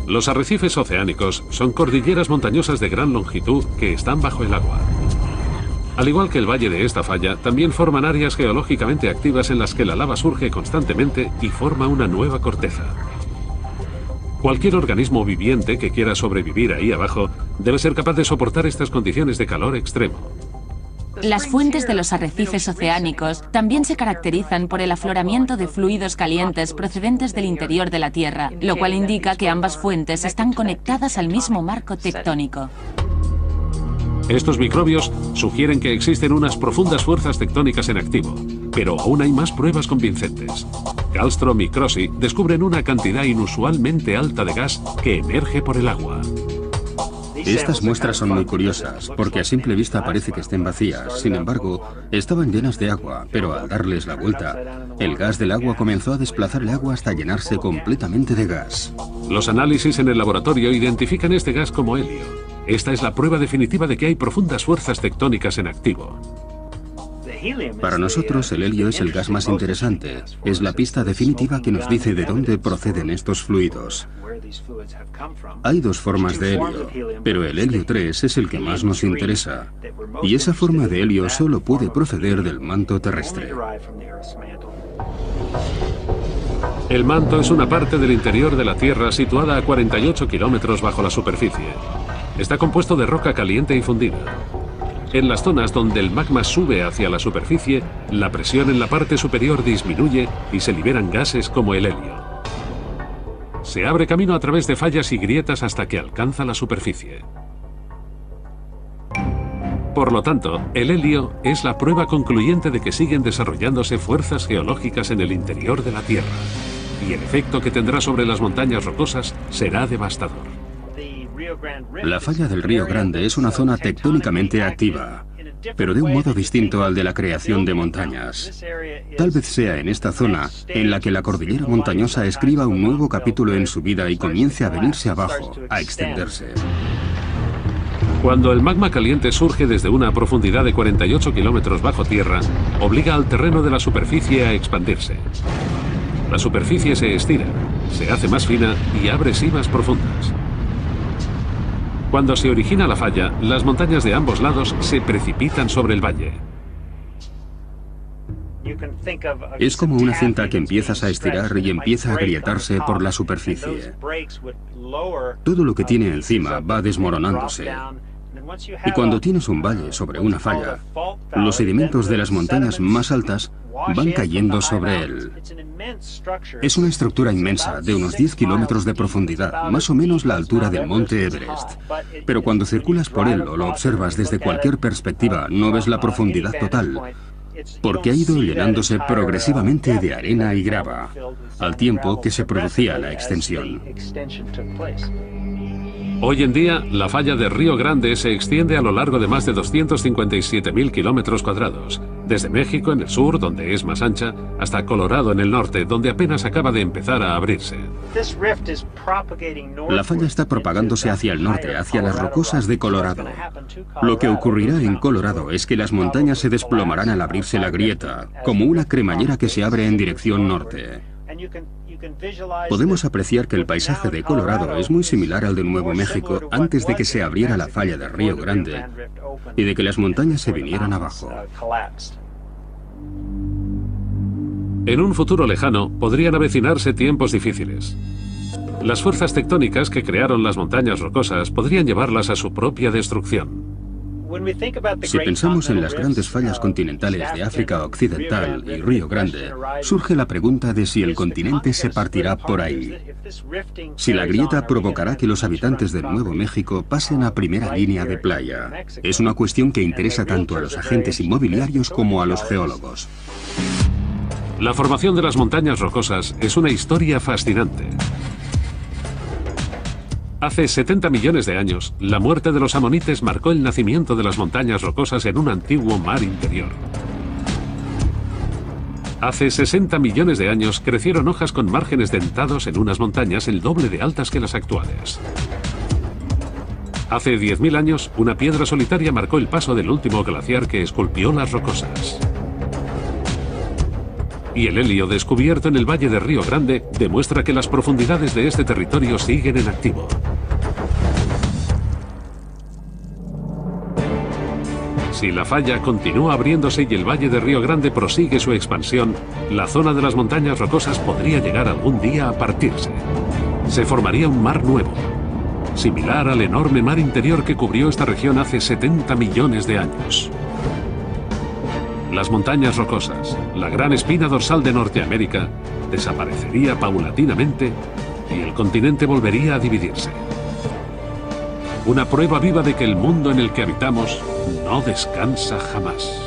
Los arrecifes oceánicos son cordilleras montañosas de gran longitud que están bajo el agua. Al igual que el valle de esta falla, también forman áreas geológicamente activas en las que la lava surge constantemente y forma una nueva corteza. Cualquier organismo viviente que quiera sobrevivir ahí abajo debe ser capaz de soportar estas condiciones de calor extremo. Las fuentes de los arrecifes oceánicos también se caracterizan por el afloramiento de fluidos calientes procedentes del interior de la Tierra, lo cual indica que ambas fuentes están conectadas al mismo marco tectónico. Estos microbios sugieren que existen unas profundas fuerzas tectónicas en activo, pero aún hay más pruebas convincentes. Karlström y Crossi descubren una cantidad inusualmente alta de gas que emerge por el agua. Estas muestras son muy curiosas, porque a simple vista parece que estén vacías. Sin embargo, estaban llenas de agua, pero al darles la vuelta, el gas del agua comenzó a desplazar el agua hasta llenarse completamente de gas. Los análisis en el laboratorio identifican este gas como helio. Esta es la prueba definitiva de que hay profundas fuerzas tectónicas en activo. Para nosotros, el helio es el gas más interesante. Es la pista definitiva que nos dice de dónde proceden estos fluidos. Hay dos formas de helio, pero el helio 3 es el que más nos interesa. Y esa forma de helio solo puede proceder del manto terrestre. El manto es una parte del interior de la Tierra situada a 48 kilómetros bajo la superficie. Está compuesto de roca caliente y fundida. En las zonas donde el magma sube hacia la superficie, la presión en la parte superior disminuye y se liberan gases como el helio. Se abre camino a través de fallas y grietas hasta que alcanza la superficie. Por lo tanto, el helio es la prueba concluyente de que siguen desarrollándose fuerzas geológicas en el interior de la Tierra, y el efecto que tendrá sobre las montañas rocosas será devastador. La falla del Río Grande es una zona tectónicamente activa. pero de un modo distinto al de la creación de montañas. Tal vez sea en esta zona en la que la cordillera montañosa escriba un nuevo capítulo en su vida y comience a venirse abajo, a extenderse. Cuando el magma caliente surge desde una profundidad de 48 kilómetros bajo tierra, obliga al terreno de la superficie a expandirse. La superficie se estira, se hace más fina y abre simas profundas. Cuando se origina la falla, las montañas de ambos lados se precipitan sobre el valle. Es como una cinta que empiezas a estirar y empieza a agrietarse por la superficie. Todo lo que tiene encima va desmoronándose. Y cuando tienes un valle sobre una falla, los sedimentos de las montañas más altas van cayendo sobre él. Es una estructura inmensa, de unos 10 kilómetros de profundidad, más o menos la altura del monte Everest. Pero cuando circulas por él o lo observas desde cualquier perspectiva, no ves la profundidad total, porque ha ido llenándose progresivamente de arena y grava, al tiempo que se producía la extensión. Hoy en día, la falla de Río Grande se extiende a lo largo de más de 257.000 kilómetros cuadrados, desde México en el sur, donde es más ancha, hasta Colorado en el norte, donde apenas acaba de empezar a abrirse. La falla está propagándose hacia el norte, hacia las rocosas de Colorado. Lo que ocurrirá en Colorado es que las montañas se desplomarán al abrirse la grieta, como una cremallera que se abre en dirección norte. Podemos apreciar que el paisaje de Colorado es muy similar al de Nuevo México antes de que se abriera la falla de Río Grande y de que las montañas se vinieran abajo. En un futuro lejano, podrían avecinarse tiempos difíciles. Las fuerzas tectónicas que crearon las montañas rocosas podrían llevarlas a su propia destrucción. Si pensamos en las grandes fallas continentales de África Occidental y Río Grande, surge la pregunta de si el continente se partirá por ahí. Si la grieta provocará que los habitantes de Nuevo México pasen a primera línea de playa. Es una cuestión que interesa tanto a los agentes inmobiliarios como a los geólogos. La formación de las montañas rocosas es una historia fascinante. Hace 70 millones de años, la muerte de los amonites marcó el nacimiento de las montañas rocosas en un antiguo mar interior. Hace 60 millones de años crecieron hojas con márgenes dentados en unas montañas el doble de altas que las actuales. Hace 10.000 años, una piedra solitaria marcó el paso del último glaciar que esculpió las rocosas. Y el helio descubierto en el valle de Río Grande demuestra que las profundidades de este territorio siguen en activo. Si la falla continúa abriéndose y el valle de Río Grande prosigue su expansión, la zona de las montañas rocosas podría llegar algún día a partirse. Se formaría un mar nuevo, similar al enorme mar interior que cubrió esta región hace 70 millones de años. Las montañas rocosas, la gran espina dorsal de Norteamérica, desaparecería paulatinamente y el continente volvería a dividirse. Una prueba viva de que el mundo en el que habitamos no descansa jamás.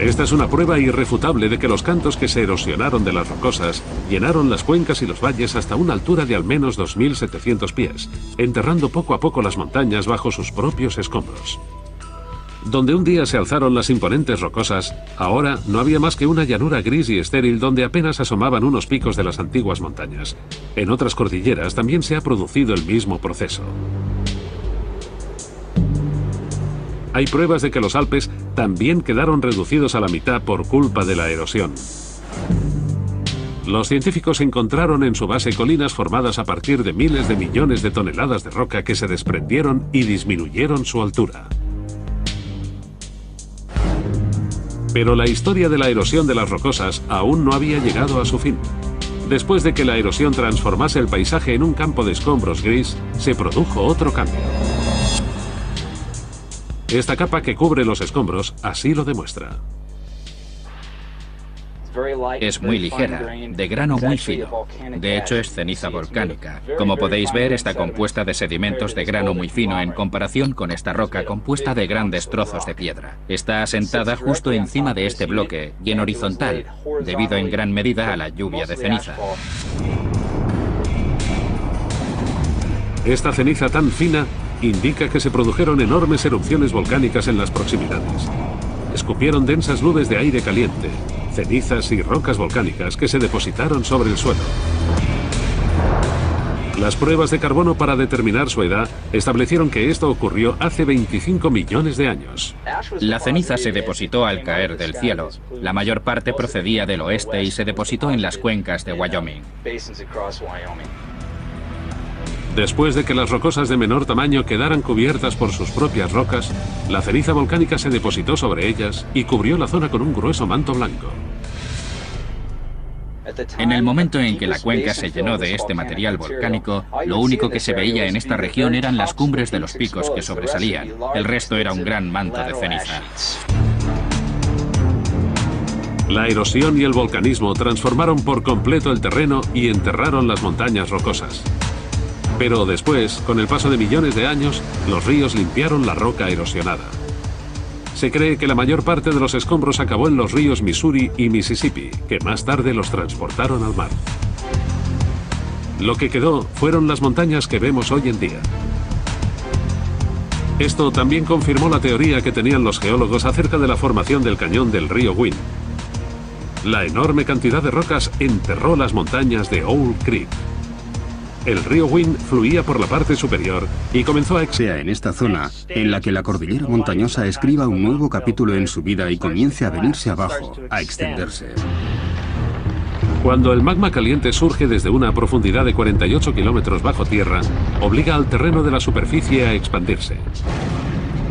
Esta es una prueba irrefutable de que los cantos que se erosionaron de las rocosas llenaron las cuencas y los valles hasta una altura de al menos 2.700 pies, enterrando poco a poco las montañas bajo sus propios escombros. Donde un día se alzaron las imponentes rocosas, ahora no había más que una llanura gris y estéril donde apenas asomaban unos picos de las antiguas montañas. En otras cordilleras también se ha producido el mismo proceso. Hay pruebas de que los Alpes también quedaron reducidos a la mitad por culpa de la erosión. Los científicos encontraron en su base colinas formadas a partir de miles de millones de toneladas de roca que se desprendieron y disminuyeron su altura. Pero la historia de la erosión de las rocosas aún no había llegado a su fin. Después de que la erosión transformase el paisaje en un campo de escombros gris, se produjo otro cambio. Esta capa que cubre los escombros así lo demuestra. Es muy ligera, de grano muy fino. De hecho, es ceniza volcánica. Como podéis ver, está compuesta de sedimentos de grano muy fino en comparación con esta roca compuesta de grandes trozos de piedra. Está asentada justo encima de este bloque y en horizontal, debido en gran medida a la lluvia de ceniza. Esta ceniza tan fina indica que se produjeron enormes erupciones volcánicas en las proximidades. Escupieron densas nubes de aire caliente, cenizas y rocas volcánicas que se depositaron sobre el suelo. Las pruebas de carbono para determinar su edad establecieron que esto ocurrió hace 25 millones de años. La ceniza se depositó al caer del cielo. La mayor parte procedía del oeste y se depositó en las cuencas de Wyoming. Después de que las rocosas de menor tamaño quedaran cubiertas por sus propias rocas, la ceniza volcánica se depositó sobre ellas y cubrió la zona con un grueso manto blanco. En el momento en que la cuenca se llenó de este material volcánico, lo único que se veía en esta región eran las cumbres de los picos que sobresalían. El resto era un gran manto de ceniza. La erosión y el volcanismo transformaron por completo el terreno y enterraron las montañas rocosas. Pero después, con el paso de millones de años, los ríos limpiaron la roca erosionada. Se cree que la mayor parte de los escombros acabó en los ríos Missouri y Mississippi, que más tarde los transportaron al mar. Lo que quedó fueron las montañas que vemos hoy en día. Esto también confirmó la teoría que tenían los geólogos acerca de la formación del cañón del río Wind. La enorme cantidad de rocas enterró las montañas de Owl Creek. El río Wind fluía por la parte superior y comenzó a sea en esta zona en la que la cordillera montañosa escriba un nuevo capítulo en su vida y comience a venirse abajo, a extenderse. Cuando el magma caliente surge desde una profundidad de 48 kilómetros bajo tierra, obliga al terreno de la superficie a expandirse.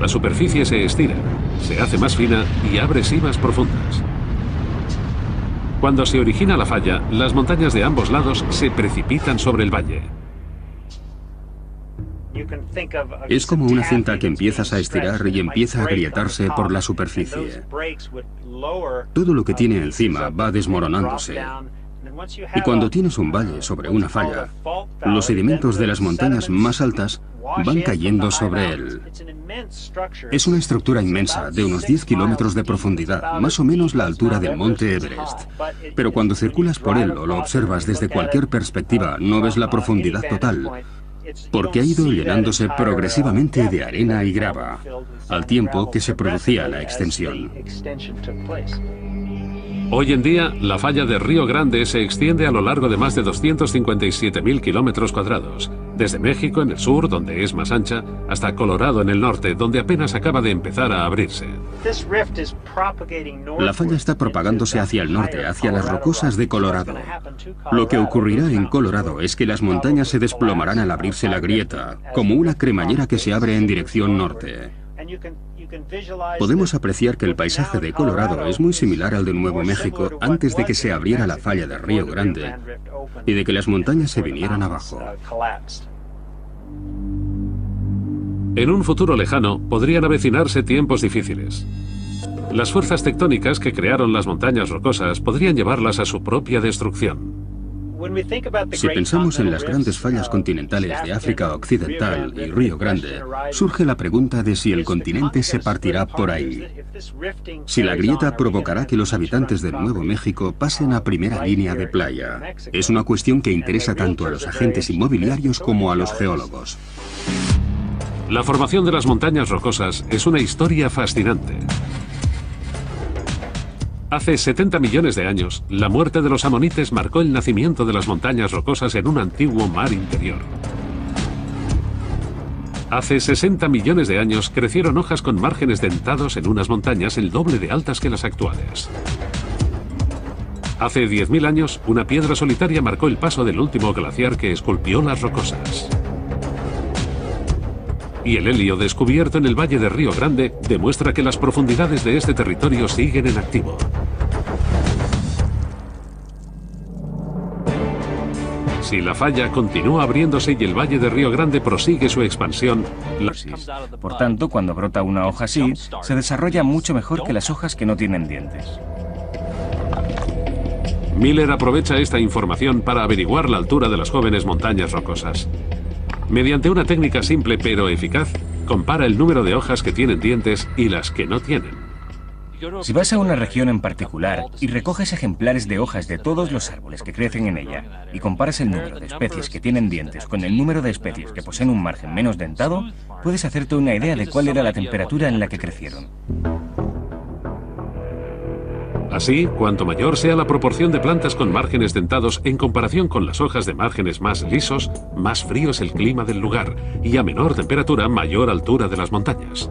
La superficie se estira, se hace más fina y abre simas profundas. Cuando se origina la falla, las montañas de ambos lados se precipitan sobre el valle. Es como una cinta que empiezas a estirar y empieza a agrietarse por la superficie. Todo lo que tiene encima va desmoronándose. Y cuando tienes un valle sobre una falla, los sedimentos de las montañas más altas van cayendo sobre él. Es una estructura inmensa, de unos 10 kilómetros de profundidad, más o menos la altura del monte Everest. Pero cuando circulas por él o lo observas desde cualquier perspectiva, no ves la profundidad total, porque ha ido llenándose progresivamente de arena y grava, al tiempo que se producía la extensión. Hoy en día, la falla de Río Grande se extiende a lo largo de más de 257.000 kilómetros cuadrados, desde México en el sur, donde es más ancha, hasta Colorado en el norte, donde apenas acaba de empezar a abrirse. La falla está propagándose hacia el norte, hacia las rocosas de Colorado. Lo que ocurrirá en Colorado es que las montañas se desplomarán al abrirse la grieta, como una cremallera que se abre en dirección norte. Podemos apreciar que el paisaje de Colorado es muy similar al de Nuevo México antes de que se abriera la falla de Río Grande y de que las montañas se vinieran abajo. En un futuro lejano, podrían avecinarse tiempos difíciles. Las fuerzas tectónicas que crearon las montañas rocosas podrían llevarlas a su propia destrucción. Si pensamos en las grandes fallas continentales de África Occidental y Río Grande, surge la pregunta de si el continente se partirá por ahí. Si la grieta provocará que los habitantes de Nuevo México pasen a primera línea de playa. Es una cuestión que interesa tanto a los agentes inmobiliarios como a los geólogos. La formación de las montañas rocosas es una historia fascinante. Hace 70 millones de años, la muerte de los amonites marcó el nacimiento de las montañas rocosas en un antiguo mar interior. Hace 60 millones de años crecieron hojas con márgenes dentados en unas montañas el doble de altas que las actuales. Hace 10.000 años, una piedra solitaria marcó el paso del último glaciar que esculpió las rocosas. Y el helio descubierto en el valle de Río Grande demuestra que las profundidades de este territorio siguen en activo. Si la falla continúa abriéndose y el valle de Río Grande prosigue su expansión, por tanto, cuando brota una hoja así, se desarrolla mucho mejor que las hojas que no tienen dientes. Miller aprovecha esta información para averiguar la altura de las jóvenes montañas rocosas. Mediante una técnica simple pero eficaz, compara el número de hojas que tienen dientes y las que no tienen. Si vas a una región en particular y recoges ejemplares de hojas de todos los árboles que crecen en ella y comparas el número de especies que tienen dientes con el número de especies que poseen un margen menos dentado, puedes hacerte una idea de cuál era la temperatura en la que crecieron. Así, cuanto mayor sea la proporción de plantas con márgenes dentados en comparación con las hojas de márgenes más lisos, más frío es el clima del lugar y a menor temperatura, mayor altura de las montañas.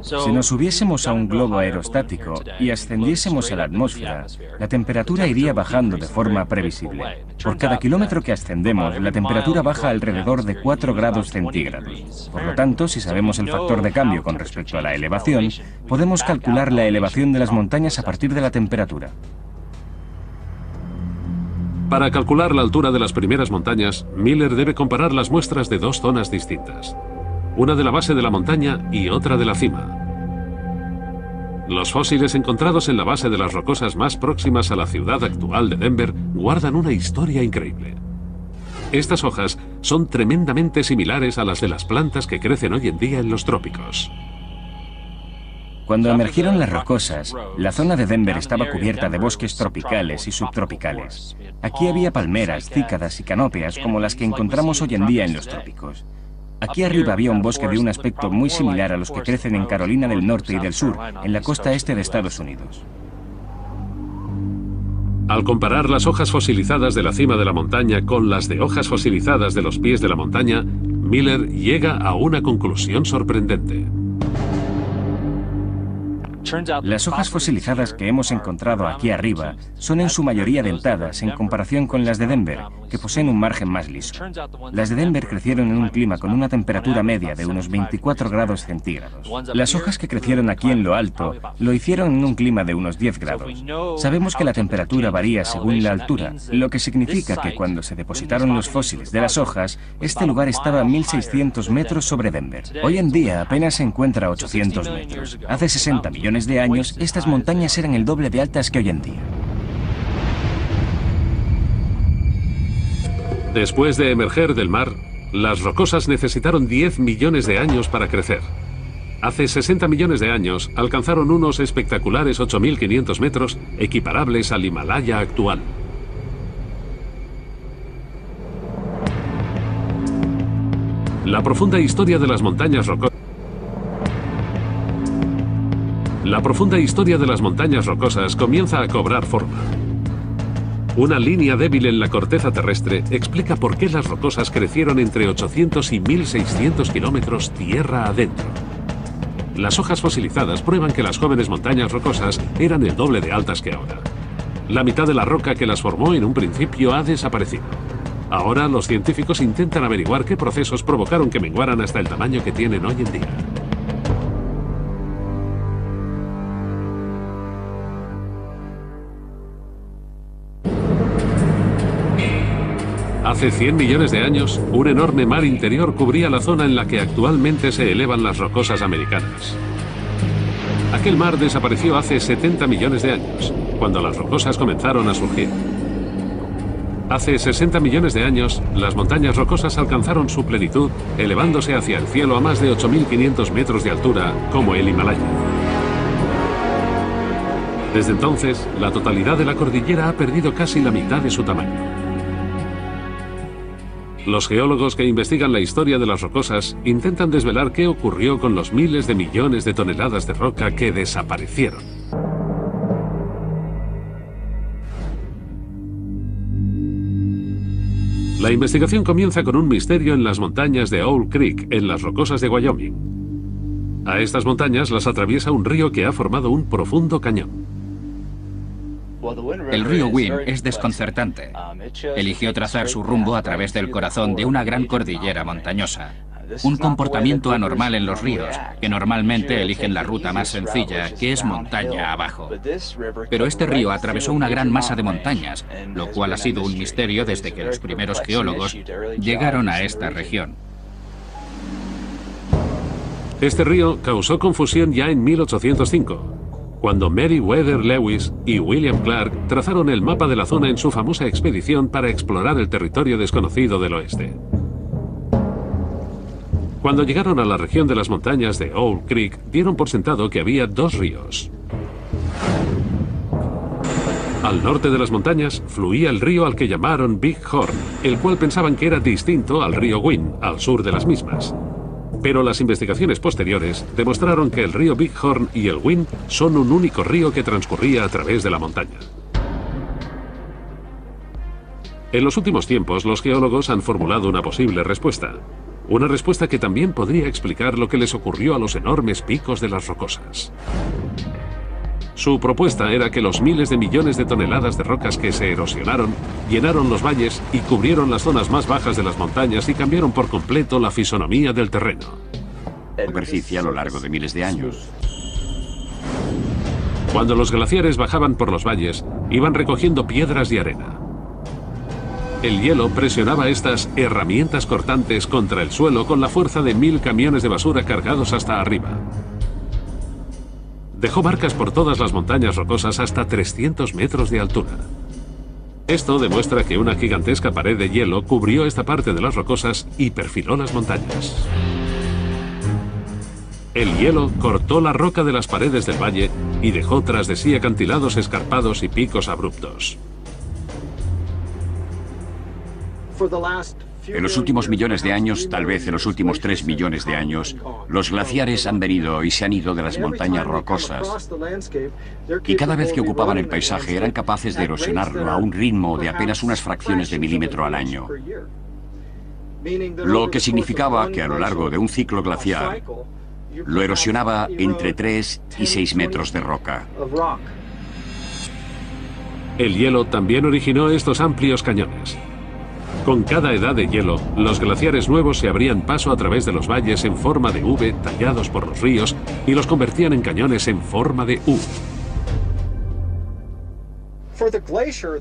Si nos subiésemos a un globo aerostático y ascendiésemos a la atmósfera, la temperatura iría bajando de forma previsible. Por cada kilómetro que ascendemos, la temperatura baja alrededor de 4 grados centígrados. Por lo tanto, si sabemos el factor de cambio con respecto a la elevación, podemos calcular la elevación de las montañas a partir de la temperatura. Para calcular la altura de las primeras montañas, Miller debe comparar las muestras de dos zonas distintas. Una de la base de la montaña y otra de la cima. Los fósiles encontrados en la base de las rocosas más próximas a la ciudad actual de Denver guardan una historia increíble. Estas hojas son tremendamente similares a las de las plantas que crecen hoy en día en los trópicos. Cuando emergieron las rocosas, la zona de Denver estaba cubierta de bosques tropicales y subtropicales. Aquí había palmeras, cícadas y canópeas como las que encontramos hoy en día en los trópicos. Aquí arriba había un bosque de un aspecto muy similar a los que crecen en Carolina del Norte y del Sur, en la costa este de Estados Unidos. Al comparar las hojas fosilizadas de la cima de la montaña con las de hojas fosilizadas de los pies de la montaña, Miller llega a una conclusión sorprendente. Las hojas fosilizadas que hemos encontrado aquí arriba son en su mayoría dentadas en comparación con las de Denver, que poseen un margen más liso. Las de Denver crecieron en un clima con una temperatura media de unos 24 grados centígrados. Las hojas que crecieron aquí en lo alto lo hicieron en un clima de unos 10 grados. Sabemos que la temperatura varía según la altura, lo que significa que cuando se depositaron los fósiles de las hojas, este lugar estaba a 1.600 metros sobre Denver. Hoy en día apenas se encuentra a 800 metros. Hace 60 millones de años, estas montañas eran el doble de altas que hoy en día. Después de emerger del mar, las rocosas necesitaron 10 millones de años para crecer. Hace 60 millones de años alcanzaron unos espectaculares 8.500 metros, equiparables al Himalaya actual. La profunda historia de las montañas rocosas. La profunda historia de las montañas rocosas comienza a cobrar forma. Una línea débil en la corteza terrestre explica por qué las rocosas crecieron entre 800 y 1.600 kilómetros tierra adentro. Las hojas fosilizadas prueban que las jóvenes montañas rocosas eran el doble de altas que ahora. La mitad de la roca que las formó en un principio ha desaparecido. Ahora los científicos intentan averiguar qué procesos provocaron que menguaran hasta el tamaño que tienen hoy en día. Hace 100 millones de años, un enorme mar interior cubría la zona en la que actualmente se elevan las rocosas americanas. Aquel mar desapareció hace 70 millones de años, cuando las rocosas comenzaron a surgir. Hace 60 millones de años, las montañas rocosas alcanzaron su plenitud, elevándose hacia el cielo a más de 8.500 metros de altura, como el Himalaya. Desde entonces, la totalidad de la cordillera ha perdido casi la mitad de su tamaño. Los geólogos que investigan la historia de las rocosas intentan desvelar qué ocurrió con los miles de millones de toneladas de roca que desaparecieron. La investigación comienza con un misterio en las montañas de Owl Creek, en las rocosas de Wyoming. A estas montañas las atraviesa un río que ha formado un profundo cañón. El río Wind es desconcertante. Eligió trazar su rumbo a través del corazón de una gran cordillera montañosa. Un comportamiento anormal en los ríos, que normalmente eligen la ruta más sencilla, que es montaña abajo. Pero este río atravesó una gran masa de montañas, lo cual ha sido un misterio desde que los primeros geólogos llegaron a esta región. Este río causó confusión ya en 1805. cuando Meriwether Lewis y William Clark trazaron el mapa de la zona en su famosa expedición para explorar el territorio desconocido del oeste. Cuando llegaron a la región de las montañas de Owl Creek, dieron por sentado que había dos ríos. Al norte de las montañas fluía el río al que llamaron Big Horn, el cual pensaban que era distinto al río Wind, al sur de las mismas. Pero las investigaciones posteriores demostraron que el río Big Horn y el Wind son un único río que transcurría a través de la montaña. En los últimos tiempos, los geólogos han formulado una posible respuesta. Una respuesta que también podría explicar lo que les ocurrió a los enormes picos de las rocosas. Su propuesta era que los miles de millones de toneladas de rocas que se erosionaron llenaron los valles y cubrieron las zonas más bajas de las montañas y cambiaron por completo la fisonomía del terreno. Superficie a lo largo de miles de años. Cuando los glaciares bajaban por los valles, iban recogiendo piedras y arena. El hielo presionaba estas herramientas cortantes contra el suelo con la fuerza de 1000 camiones de basura cargados hasta arriba. Dejó marcas por todas las montañas rocosas hasta 300 metros de altura. Esto demuestra que una gigantesca pared de hielo cubrió esta parte de las rocosas y perfiló las montañas. El hielo cortó la roca de las paredes del valle y dejó tras de sí acantilados escarpados y picos abruptos. En los últimos millones de años, tal vez en los últimos 3 millones de años, los glaciares han venido y se han ido de las montañas rocosas. Y cada vez que ocupaban el paisaje eran capaces de erosionarlo a un ritmo de apenas unas fracciones de milímetro al año. Lo que significaba que a lo largo de un ciclo glacial lo erosionaba entre 3 y 6 metros de roca. El hielo también originó estos amplios cañones. Con cada edad de hielo, los glaciares nuevos se abrían paso a través de los valles en forma de V tallados por los ríos y los convertían en cañones en forma de U.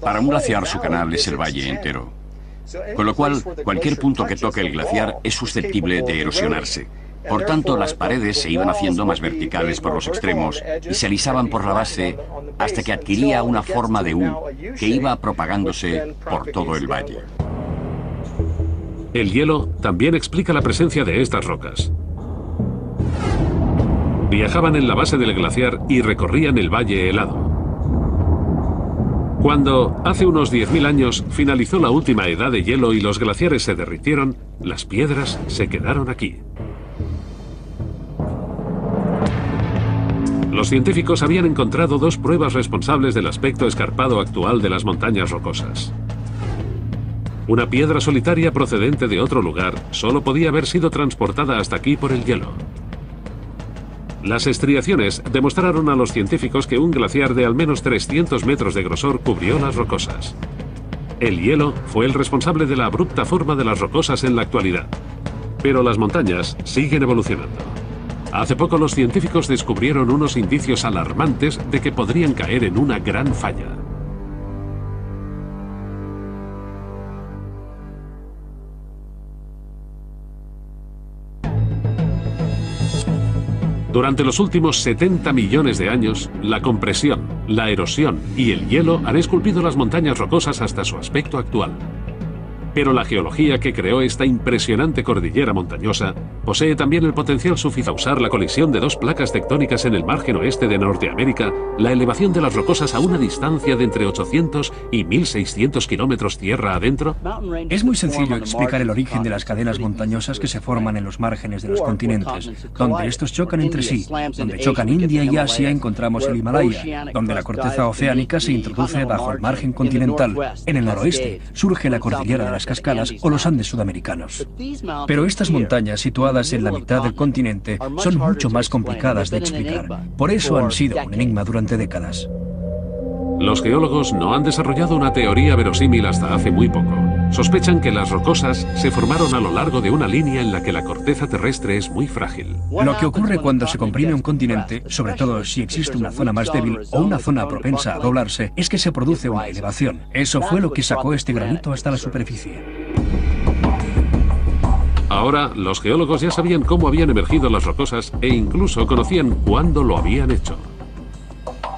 Para un glaciar su canal es el valle entero, con lo cual cualquier punto que toque el glaciar es susceptible de erosionarse. Por tanto, las paredes se iban haciendo más verticales por los extremos y se alisaban por la base hasta que adquiría una forma de U que iba propagándose por todo el valle. El hielo también explica la presencia de estas rocas. Viajaban en la base del glaciar y recorrían el valle helado. Cuando, hace unos 10.000 años, finalizó la última edad de hielo y los glaciares se derritieron, las piedras se quedaron aquí. Los científicos habían encontrado dos pruebas responsables del aspecto escarpado actual de las montañas rocosas. Una piedra solitaria procedente de otro lugar solo podía haber sido transportada hasta aquí por el hielo. Las estriaciones demostraron a los científicos que un glaciar de al menos 300 metros de grosor cubrió las rocosas. El hielo fue el responsable de la abrupta forma de las rocosas en la actualidad. Pero las montañas siguen evolucionando. Hace poco los científicos descubrieron unos indicios alarmantes de que podrían caer en una gran falla. Durante los últimos 70 millones de años, la compresión, la erosión y el hielo han esculpido las montañas rocosas hasta su aspecto actual. Pero la geología que creó esta impresionante cordillera montañosa posee también el potencial suficiente a usar la colisión de dos placas tectónicas en el margen oeste de Norteamérica, la elevación de las rocosas a una distancia de entre 800 y 1600 kilómetros tierra adentro. Es muy sencillo explicar el origen de las cadenas montañosas que se forman en los márgenes de los continentes, donde estos chocan entre sí. Donde chocan India y Asia encontramos el Himalaya, donde la corteza oceánica se introduce bajo el margen continental. En el noroeste surge la cordillera de las Cascadas o los Andes sudamericanos. Pero estas montañas situadas en la mitad del continente son mucho más complicadas de explicar. Por eso han sido un enigma durante décadas. Los geólogos no han desarrollado una teoría verosímil hasta hace muy poco. Sospechan que las rocosas se formaron a lo largo de una línea en la que la corteza terrestre es muy frágil. Lo que ocurre cuando se comprime un continente, sobre todo si existe una zona más débil o una zona propensa a doblarse, es que se produce una elevación. Eso fue lo que sacó este granito hasta la superficie. Ahora, los geólogos ya sabían cómo habían emergido las rocosas e incluso conocían cuándo lo habían hecho.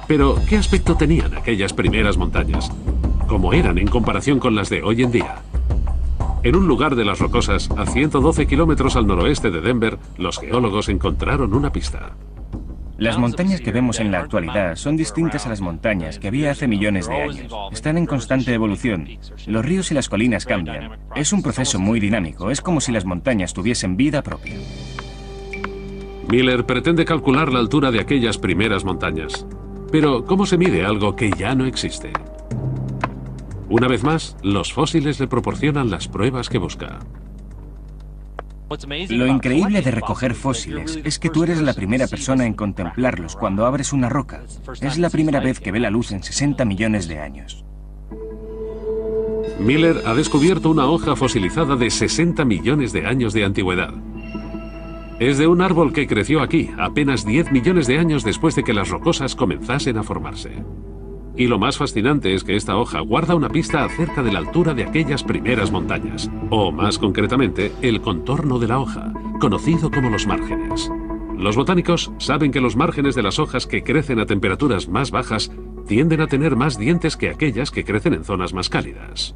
Pero, ¿qué aspecto tenían aquellas primeras montañas? ¿Cómo eran en comparación con las de hoy en día? En un lugar de las Rocosas, a 112 kilómetros al noroeste de Denver, los geólogos encontraron una pista. Las montañas que vemos en la actualidad son distintas a las montañas que había hace millones de años. Están en constante evolución. Los ríos y las colinas cambian. Es un proceso muy dinámico. Es como si las montañas tuviesen vida propia. Miller pretende calcular la altura de aquellas primeras montañas. Pero, ¿cómo se mide algo que ya no existe? Una vez más, los fósiles le proporcionan las pruebas que busca. Lo increíble de recoger fósiles es que tú eres la primera persona en contemplarlos cuando abres una roca. Es la primera vez que ve la luz en 60 millones de años. Miller ha descubierto una hoja fosilizada de 60 millones de años de antigüedad. Es de un árbol que creció aquí, apenas 10 millones de años después de que las rocosas comenzasen a formarse. Y lo más fascinante es que esta hoja guarda una pista acerca de la altura de aquellas primeras montañas, o más concretamente, el contorno de la hoja, conocido como los márgenes. Los botánicos saben que los márgenes de las hojas que crecen a temperaturas más bajas tienden a tener más dientes que aquellas que crecen en zonas más cálidas.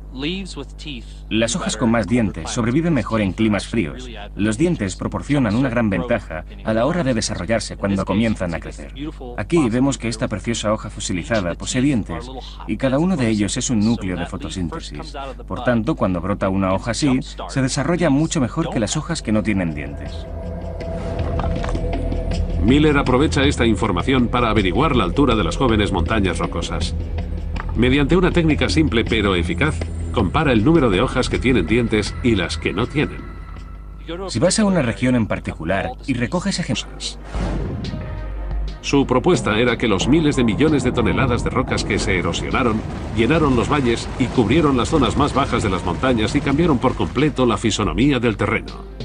Las hojas con más dientes sobreviven mejor en climas fríos. Los dientes proporcionan una gran ventaja a la hora de desarrollarse cuando comienzan a crecer. Aquí vemos que esta preciosa hoja fosilizada posee dientes y cada uno de ellos es un núcleo de fotosíntesis. Por tanto, cuando brota una hoja así, se desarrolla mucho mejor que las hojas que no tienen dientes. Miller aprovecha esta información para averiguar la altura de las jóvenes montañas rocosas. Mediante una técnica simple pero eficaz, compara el número de hojas que tienen dientes y las que no tienen. Si vas a una región en particular y recoges ejemplos. Su propuesta era que los miles de millones de toneladas de rocas que se erosionaron llenaron los valles y cubrieron las zonas más bajas de las montañas y cambiaron por completo la fisonomía del terreno.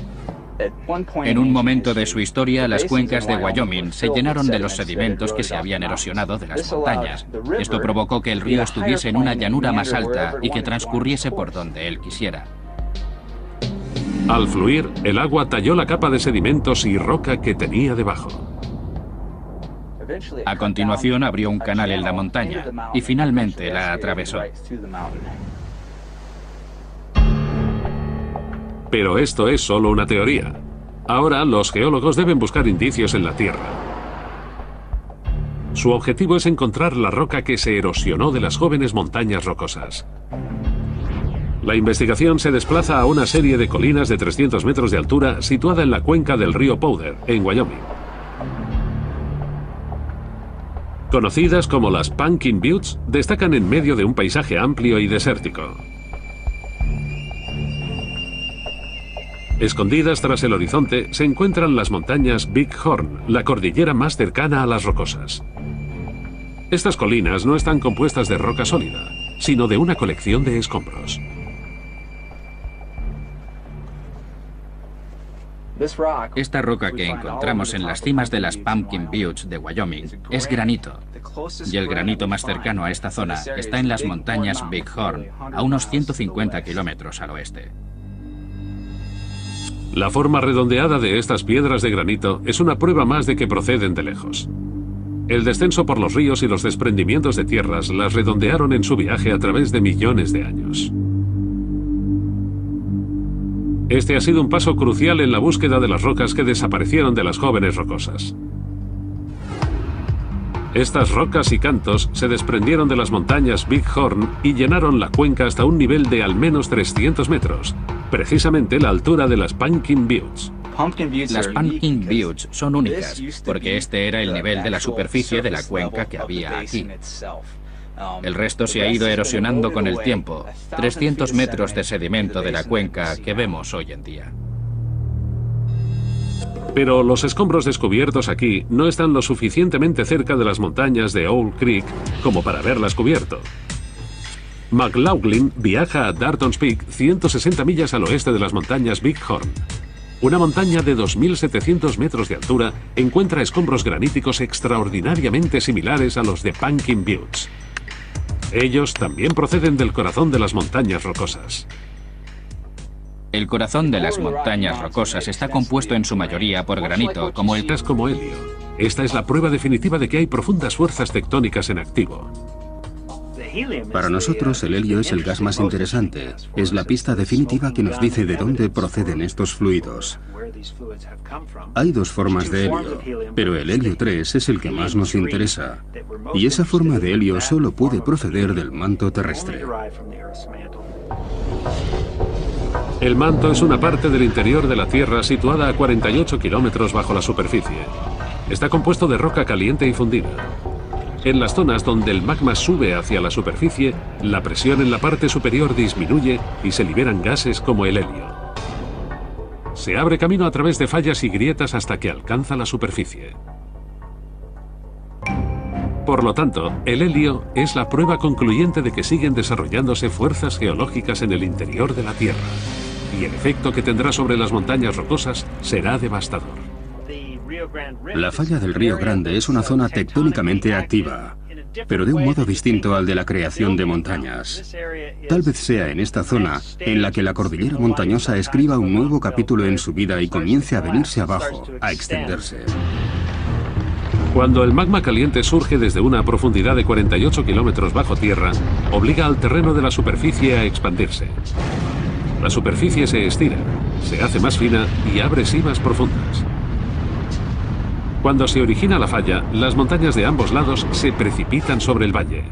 En un momento de su historia, las cuencas de Wyoming se llenaron de los sedimentos que se habían erosionado de las montañas. Esto provocó que el río estuviese en una llanura más alta y que transcurriese por donde él quisiera. Al fluir, el agua talló la capa de sedimentos y roca que tenía debajo. A continuación abrió un canal en la montaña y finalmente la atravesó. Pero esto es solo una teoría. Ahora los geólogos deben buscar indicios en la Tierra. Su objetivo es encontrar la roca que se erosionó de las jóvenes montañas rocosas. La investigación se desplaza a una serie de colinas de 300 metros de altura situada en la cuenca del río Powder, en Wyoming. Conocidas como las Pumpkin Buttes, destacan en medio de un paisaje amplio y desértico. Escondidas tras el horizonte se encuentran las montañas Big Horn, la cordillera más cercana a las Rocosas. Estas colinas no están compuestas de roca sólida, sino de una colección de escombros. Esta roca que encontramos en las cimas de las Pumpkin Buttes de Wyoming es granito, y el granito más cercano a esta zona está en las montañas Big Horn, a unos 150 kilómetros al oeste. La forma redondeada de estas piedras de granito es una prueba más de que proceden de lejos. El descenso por los ríos y los desprendimientos de tierras las redondearon en su viaje a través de millones de años. Este ha sido un paso crucial en la búsqueda de las rocas que desaparecieron de las jóvenes rocosas. Estas rocas y cantos se desprendieron de las montañas Big Horn y llenaron la cuenca hasta un nivel de al menos 300 metros, precisamente la altura de las Pumpkin Buttes. Las Pumpkin Buttes son únicas, porque este era el nivel de la superficie de la cuenca que había aquí. El resto se ha ido erosionando con el tiempo, 300 metros de sedimento de la cuenca que vemos hoy en día. Pero los escombros descubiertos aquí no están lo suficientemente cerca de las montañas de Owl Creek como para haberlas cubierto. McLaughlin viaja a Darton's Peak, 160 millas al oeste de las montañas Big Horn. Una montaña de 2.700 metros de altura encuentra escombros graníticos extraordinariamente similares a los de Pumpkin Buttes. Ellos también proceden del corazón de las montañas rocosas. El corazón de las montañas rocosas está compuesto en su mayoría por granito, como el como helio. Esta es la prueba definitiva de que hay profundas fuerzas tectónicas en activo. Para nosotros, el helio es el gas más interesante. Es la pista definitiva que nos dice de dónde proceden estos fluidos. Hay dos formas de helio, pero el helio 3 es el que más nos interesa. Y esa forma de helio solo puede proceder del manto terrestre. El manto es una parte del interior de la Tierra situada a 48 kilómetros bajo la superficie. Está compuesto de roca caliente y fundida. En las zonas donde el magma sube hacia la superficie, la presión en la parte superior disminuye y se liberan gases como el helio. Se abre camino a través de fallas y grietas hasta que alcanza la superficie. Por lo tanto, el helio es la prueba concluyente de que siguen desarrollándose fuerzas geológicas en el interior de la Tierra, y el efecto que tendrá sobre las montañas rocosas será devastador. La falla del Río Grande es una zona tectónicamente activa, pero de un modo distinto al de la creación de montañas. Tal vez sea en esta zona en la que la cordillera montañosa escriba un nuevo capítulo en su vida y comience a venirse abajo, a extenderse. Cuando el magma caliente surge desde una profundidad de 48 kilómetros bajo tierra, obliga al terreno de la superficie a expandirse. La superficie se estira, se hace más fina y abre simas profundas. Cuando se origina la falla, las montañas de ambos lados se precipitan sobre el valle.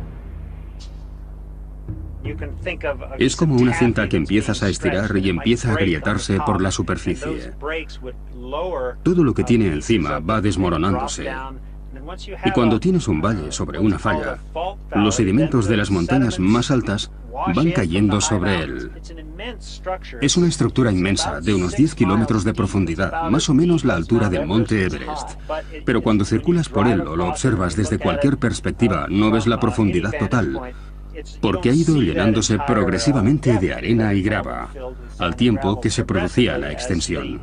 Es como una cinta que empiezas a estirar y empieza a agrietarse por la superficie. Todo lo que tiene encima va desmoronándose. Y cuando tienes un valle sobre una falla, los sedimentos de las montañas más altas van cayendo sobre él. Es una estructura inmensa, de unos 10 kilómetros de profundidad, más o menos la altura del monte Everest. Pero cuando circulas por él o lo observas desde cualquier perspectiva, no ves la profundidad total, porque ha ido llenándose progresivamente de arena y grava, al tiempo que se producía la extensión.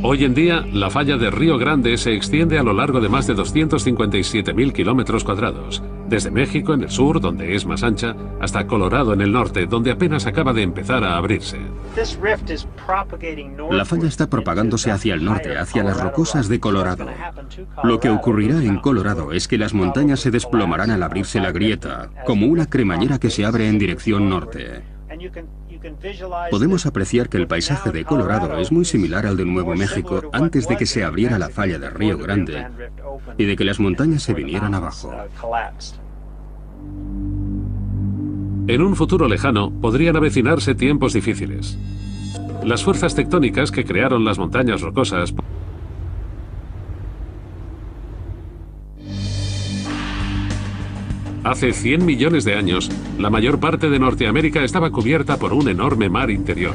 Hoy en día, la falla de Río Grande se extiende a lo largo de más de 257.000 kilómetros cuadrados, desde México en el sur, donde es más ancha, hasta Colorado en el norte, donde apenas acaba de empezar a abrirse. La falla está propagándose hacia el norte, hacia las rocosas de Colorado. Lo que ocurrirá en Colorado es que las montañas se desplomarán al abrirse la grieta, como una cremallera que se abre en dirección norte. Podemos apreciar que el paisaje de Colorado es muy similar al de Nuevo México antes de que se abriera la falla de Río Grande y de que las montañas se vinieran abajo. En un futuro lejano podrían avecinarse tiempos difíciles. Las fuerzas tectónicas que crearon las montañas rocosas hace 100 millones de años, la mayor parte de Norteamérica estaba cubierta por un enorme mar interior.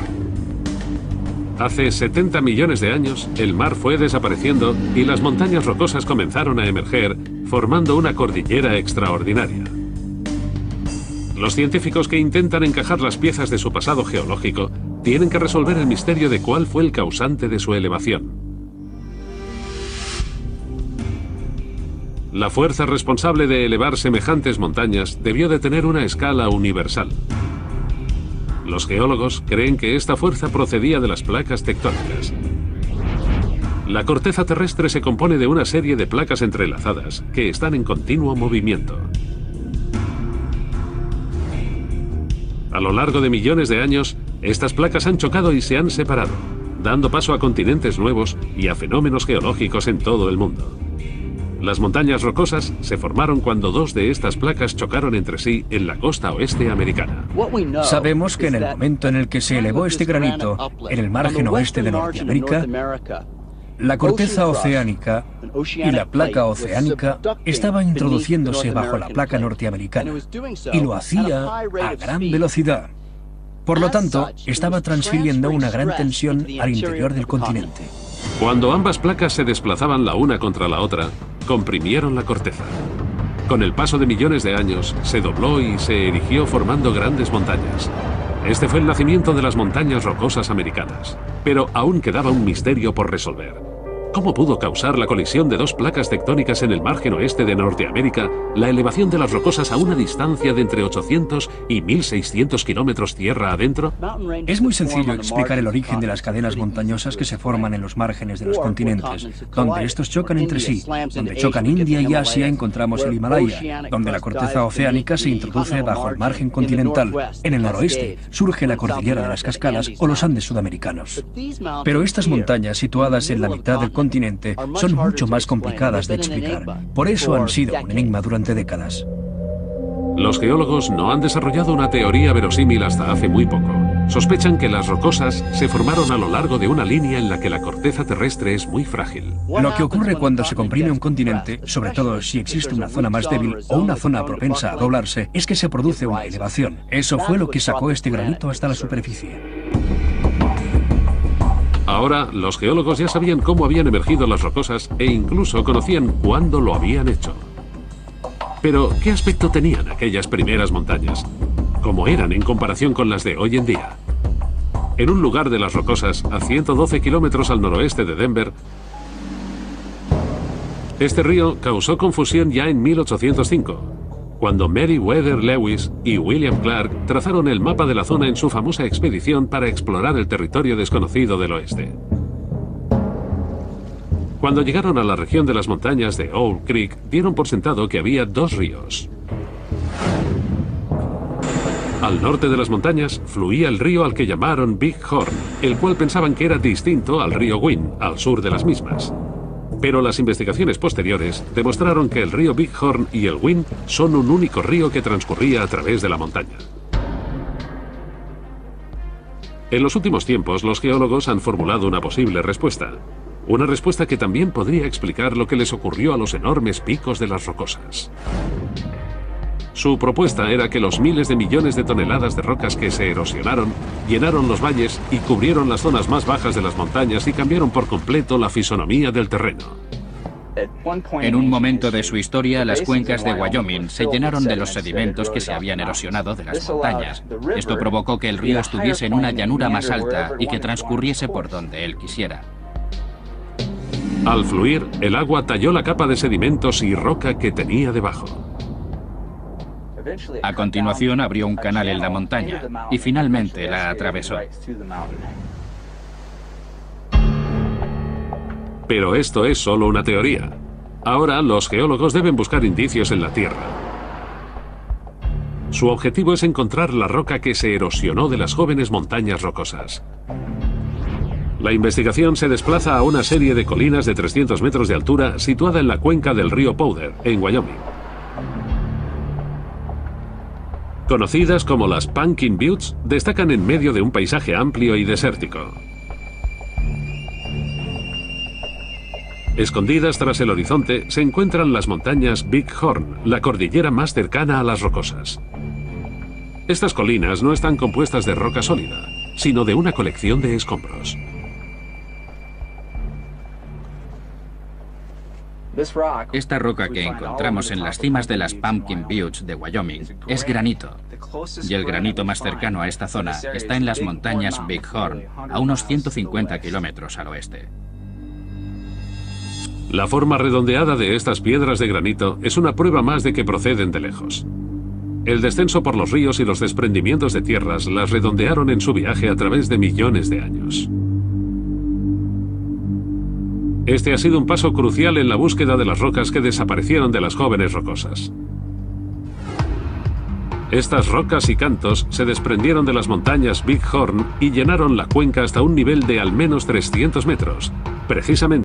Hace 70 millones de años, el mar fue desapareciendo y las montañas rocosas comenzaron a emerger, formando una cordillera extraordinaria. Los científicos que intentan encajar las piezas de su pasado geológico tienen que resolver el misterio de cuál fue el causante de su elevación. La fuerza responsable de elevar semejantes montañas debió de tener una escala universal. Los geólogos creen que esta fuerza procedía de las placas tectónicas. La corteza terrestre se compone de una serie de placas entrelazadas que están en continuo movimiento. A lo largo de millones de años, estas placas han chocado y se han separado, dando paso a continentes nuevos y a fenómenos geológicos en todo el mundo. Las montañas rocosas se formaron cuando dos de estas placas chocaron entre sí en la costa oeste americana. Sabemos que en el momento en el que se elevó este granito en el margen oeste de Norteamérica, la corteza oceánica y la placa oceánica estaban introduciéndose bajo la placa norteamericana, y lo hacía a gran velocidad. Por lo tanto, estaba transfiriendo una gran tensión al interior del continente. Cuando ambas placas se desplazaban la una contra la otra, comprimieron la corteza. Con el paso de millones de años, se dobló y se erigió formando grandes montañas. Este fue el nacimiento de las montañas rocosas americanas. Pero aún quedaba un misterio por resolver. cómo pudo causar la colisión de dos placas tectónicas en el margen oeste de Norteamérica la elevación de las rocosas a una distancia de entre 800 y 1600 kilómetros tierra adentro? Es muy sencillo explicar el origen de las cadenas montañosas que se forman en los márgenes de los continentes. Donde estos chocan entre sí, donde chocan India y Asia, encontramos el Himalaya, donde la corteza oceánica se introduce bajo el margen continental. En el noroeste surge la cordillera de las Cascadas o los Andes sudamericanos. Pero estas montañas situadas en la mitad del continente son mucho más complicadas de explicar. Por eso han sido un enigma durante décadas. Los geólogos no han desarrollado una teoría verosímil hasta hace muy poco. Sospechan que las rocosas se formaron a lo largo de una línea en la que la corteza terrestre es muy frágil. Lo que ocurre cuando se comprime un continente, sobre todo si existe una zona más débil o una zona propensa a doblarse, es que se produce una elevación. Eso fue lo que sacó este granito hasta la superficie. Ahora, los geólogos ya sabían cómo habían emergido las rocosas e incluso conocían cuándo lo habían hecho. Pero, ¿qué aspecto tenían aquellas primeras montañas? ¿Cómo eran en comparación con las de hoy en día? En un lugar de las Rocosas, a 112 kilómetros al noroeste de Denver, este río causó confusión ya en 1805, cuando Meriwether Lewis y William Clark trazaron el mapa de la zona en su famosa expedición para explorar el territorio desconocido del oeste. Cuando llegaron a la región de las montañas de Owl Creek, dieron por sentado que había dos ríos. Al norte de las montañas fluía el río al que llamaron Big Horn, el cual pensaban que era distinto al río Wind, al sur de las mismas. Pero las investigaciones posteriores demostraron que el río Big Horn y el Wind son un único río que transcurría a través de la montaña. En los últimos tiempos, los geólogos han formulado una posible respuesta. Una respuesta que también podría explicar lo que les ocurrió a los enormes picos de las Rocosas. Su propuesta era que los miles de millones de toneladas de rocas que se erosionaron llenaron los valles y cubrieron las zonas más bajas de las montañas y cambiaron por completo la fisonomía del terreno. En un momento de su historia, las cuencas de Wyoming se llenaron de los sedimentos que se habían erosionado de las montañas. Esto provocó que el río estuviese en una llanura más alta y que transcurriese por donde él quisiera. Al fluir, el agua talló la capa de sedimentos y roca que tenía debajo. A continuación abrió un canal en la montaña y finalmente la atravesó. Pero esto es solo una teoría. Ahora los geólogos deben buscar indicios en la Tierra. Su objetivo es encontrar la roca que se erosionó de las jóvenes montañas rocosas. La investigación se desplaza a una serie de colinas de 300 metros de altura situada en la cuenca del río Powder, en Wyoming. Conocidas como las Pumpkin Buttes, destacan en medio de un paisaje amplio y desértico. Escondidas tras el horizonte se encuentran las montañas Big Horn, la cordillera más cercana a las Rocosas. Estas colinas no están compuestas de roca sólida, sino de una colección de escombros. Esta roca que encontramos en las cimas de las Pumpkin Buttes de Wyoming es granito, y el granito más cercano a esta zona está en las montañas Big Horn, a unos 150 kilómetros al oeste. La forma redondeada de estas piedras de granito es una prueba más de que proceden de lejos. El descenso por los ríos y los desprendimientos de tierras las redondearon en su viaje a través de millones de años. Este ha sido un paso crucial en la búsqueda de las rocas que desaparecieron de las jóvenes rocosas. Estas rocas y cantos se desprendieron de las montañas Big Horn y llenaron la cuenca hasta un nivel de al menos 300 metros, precisamente